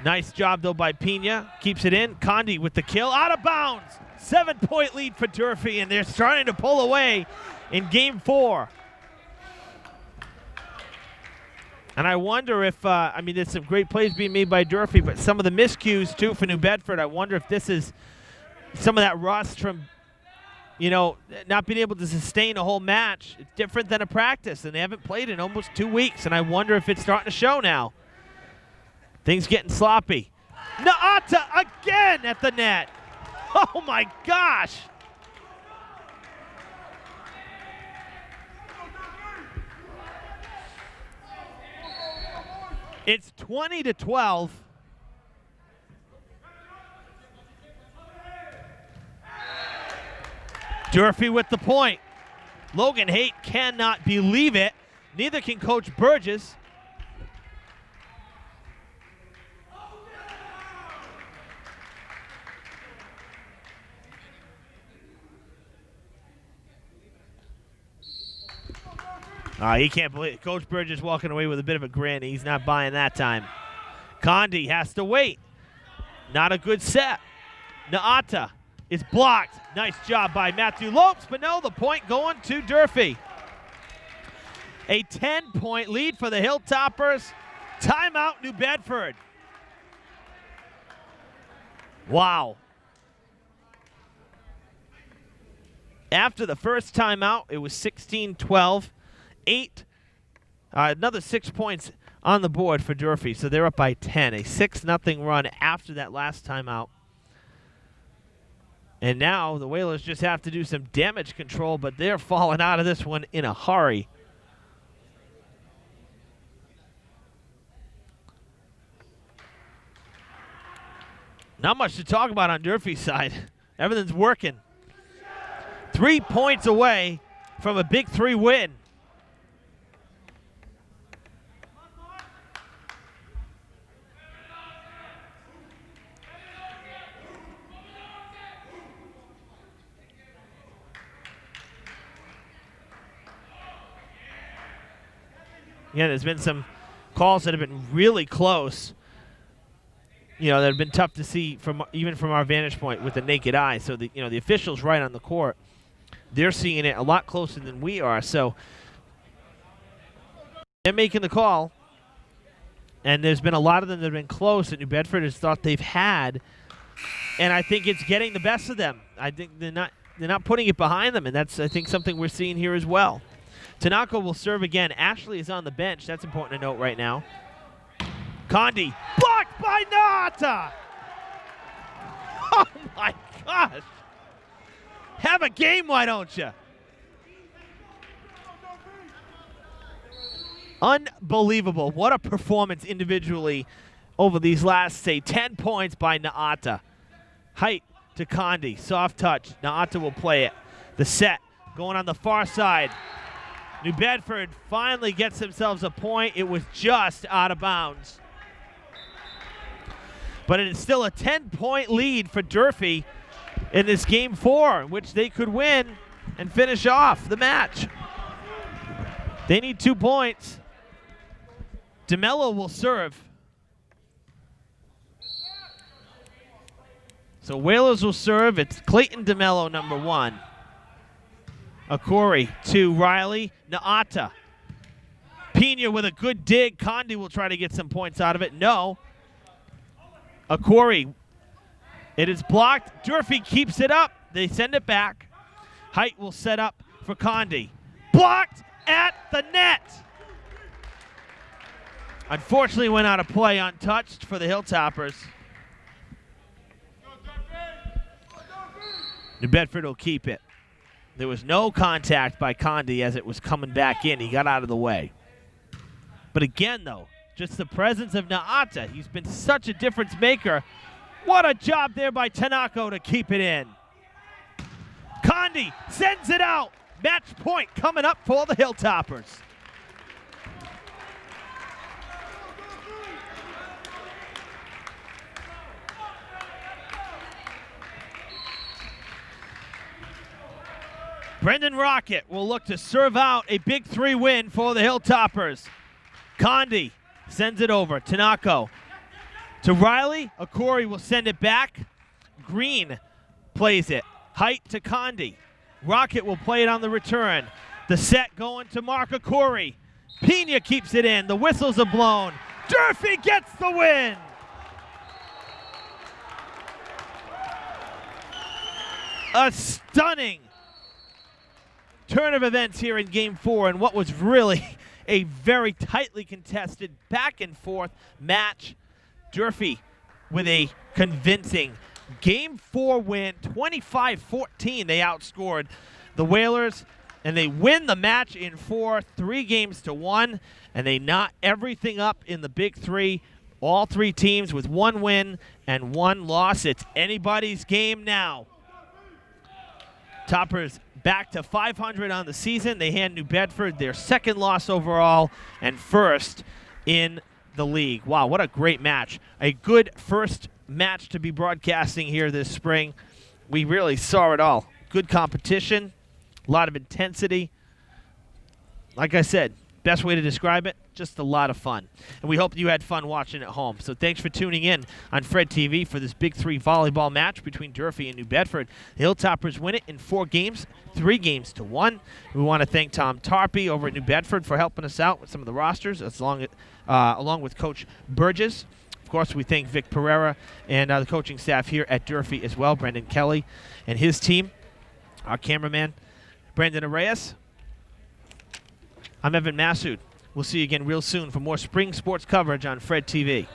Nice job, though, by Pena. Keeps it in. Condi with the kill. Out of bounds. 7-point lead for Durfee, and they're starting to pull away in game 4. And I wonder if, there's some great plays being made by Durfee, but some of the miscues, too, for New Bedford. I wonder if this is some of that rust from, not being able to sustain a whole match. It's different than a practice, and they haven't played in almost 2 weeks, and I wonder if it's starting to show now. Things getting sloppy. Naata again at the net. Oh, my gosh. It's 20-12. Durfee with the point. Logan Haight cannot believe it. Neither can Coach Burgess. He can't believe it. Coach Burgess walking away with a bit of a grin. He's not buying that time. Condi has to wait. Not a good set. Naata is blocked. Nice job by Matthew Lopes, but no, the point going to Durfee. A 10-point lead for the Hilltoppers. Timeout, New Bedford. Wow. After the first timeout, it was 16-12. Another 6 points on the board for Durfee, so they're up by 10. A 6-0 run after that last timeout. And now the Whalers just have to do some damage control, but they're falling out of this one in a hurry. Not much to talk about on Durfee's side. Everything's working. 3 points away from a Big 3 win. Yeah, there's been some calls that have been really close. that have been tough to see even from our vantage point with the naked eye. So the officials right on the court, they're seeing it a lot closer than we are. So they're making the call, and there's been a lot of them that have been close that New Bedford has thought they've had, and I think it's getting the best of them. I think they're not putting it behind them, and that's, I think, something we're seeing here as well. Tanaka will serve again. Ashley is on the bench. That's important to note right now. Condi, blocked by Nata! Oh, my gosh. Have a game, why don't you? Unbelievable. What a performance individually over these last, say, 10 points by Naata. Height to Condi. Soft touch. Naata will play it. The set going on the far side. New Bedford finally gets themselves a point. It was just out of bounds. But it is still a 10-point lead for Durfee in this Game 4, which they could win and finish off the match. They need 2 points. DeMello will serve. So Whalers will serve. It's Clayton DeMello, number 1. Akori to Riley. Naata. Pena with a good dig. Condi will try to get some points out of it. No. Akori. It is blocked. Durfee keeps it up. They send it back. Height will set up for Condi. Blocked at the net. Unfortunately went out of play untouched for the Hilltoppers. New Bedford will keep it. There was no contact by Condi as it was coming back in. He got out of the way. But again, though, just the presence of Naata. He's been such a difference maker. What a job there by Tanaka to keep it in. Condi sends it out. Match point coming up for the Hilltoppers. Brendan Rocket will look to serve out a Big 3 win for the Hilltoppers. Condi sends it over. Tanaka to Riley. Akori will send it back. Green plays it. Height to Condi. Rocket will play it on the return. The set going to Mark Akori. Pena keeps it in. The whistles are blown. Durfee gets the win. A stunning turn of events here in Game 4 and what was really a very tightly contested back and forth match. Durfee with a convincing Game 4 win, 25-14. They outscored the Whalers, and they win the match in 4, 3-1, and they knot everything up in the Big 3. All 3 teams with 1 win and 1 loss. It's anybody's game now. Toppers back to 500 on the season. They hand New Bedford their 2nd loss overall and 1st in the league. Wow, what a great match. A good first match to be broadcasting here this spring. We really saw it all. Good competition, a lot of intensity. Like I said, best way to describe it, just a lot of fun. And we hope you had fun watching at home. So thanks for tuning in on Fred TV for this Big 3 volleyball match between Durfee and New Bedford. The Hilltoppers win it in 4 games, 3-1. We want to thank Tom Tarpey over at New Bedford for helping us out with some of the rosters, along with Coach Burgess. Of course, we thank Vic Pereira and the coaching staff here at Durfee as well, Brendan Kelly and his team, our cameraman, Brandon Arrayes. I'm Evan Massoud. We'll see you again real soon for more spring sports coverage on Fred TV.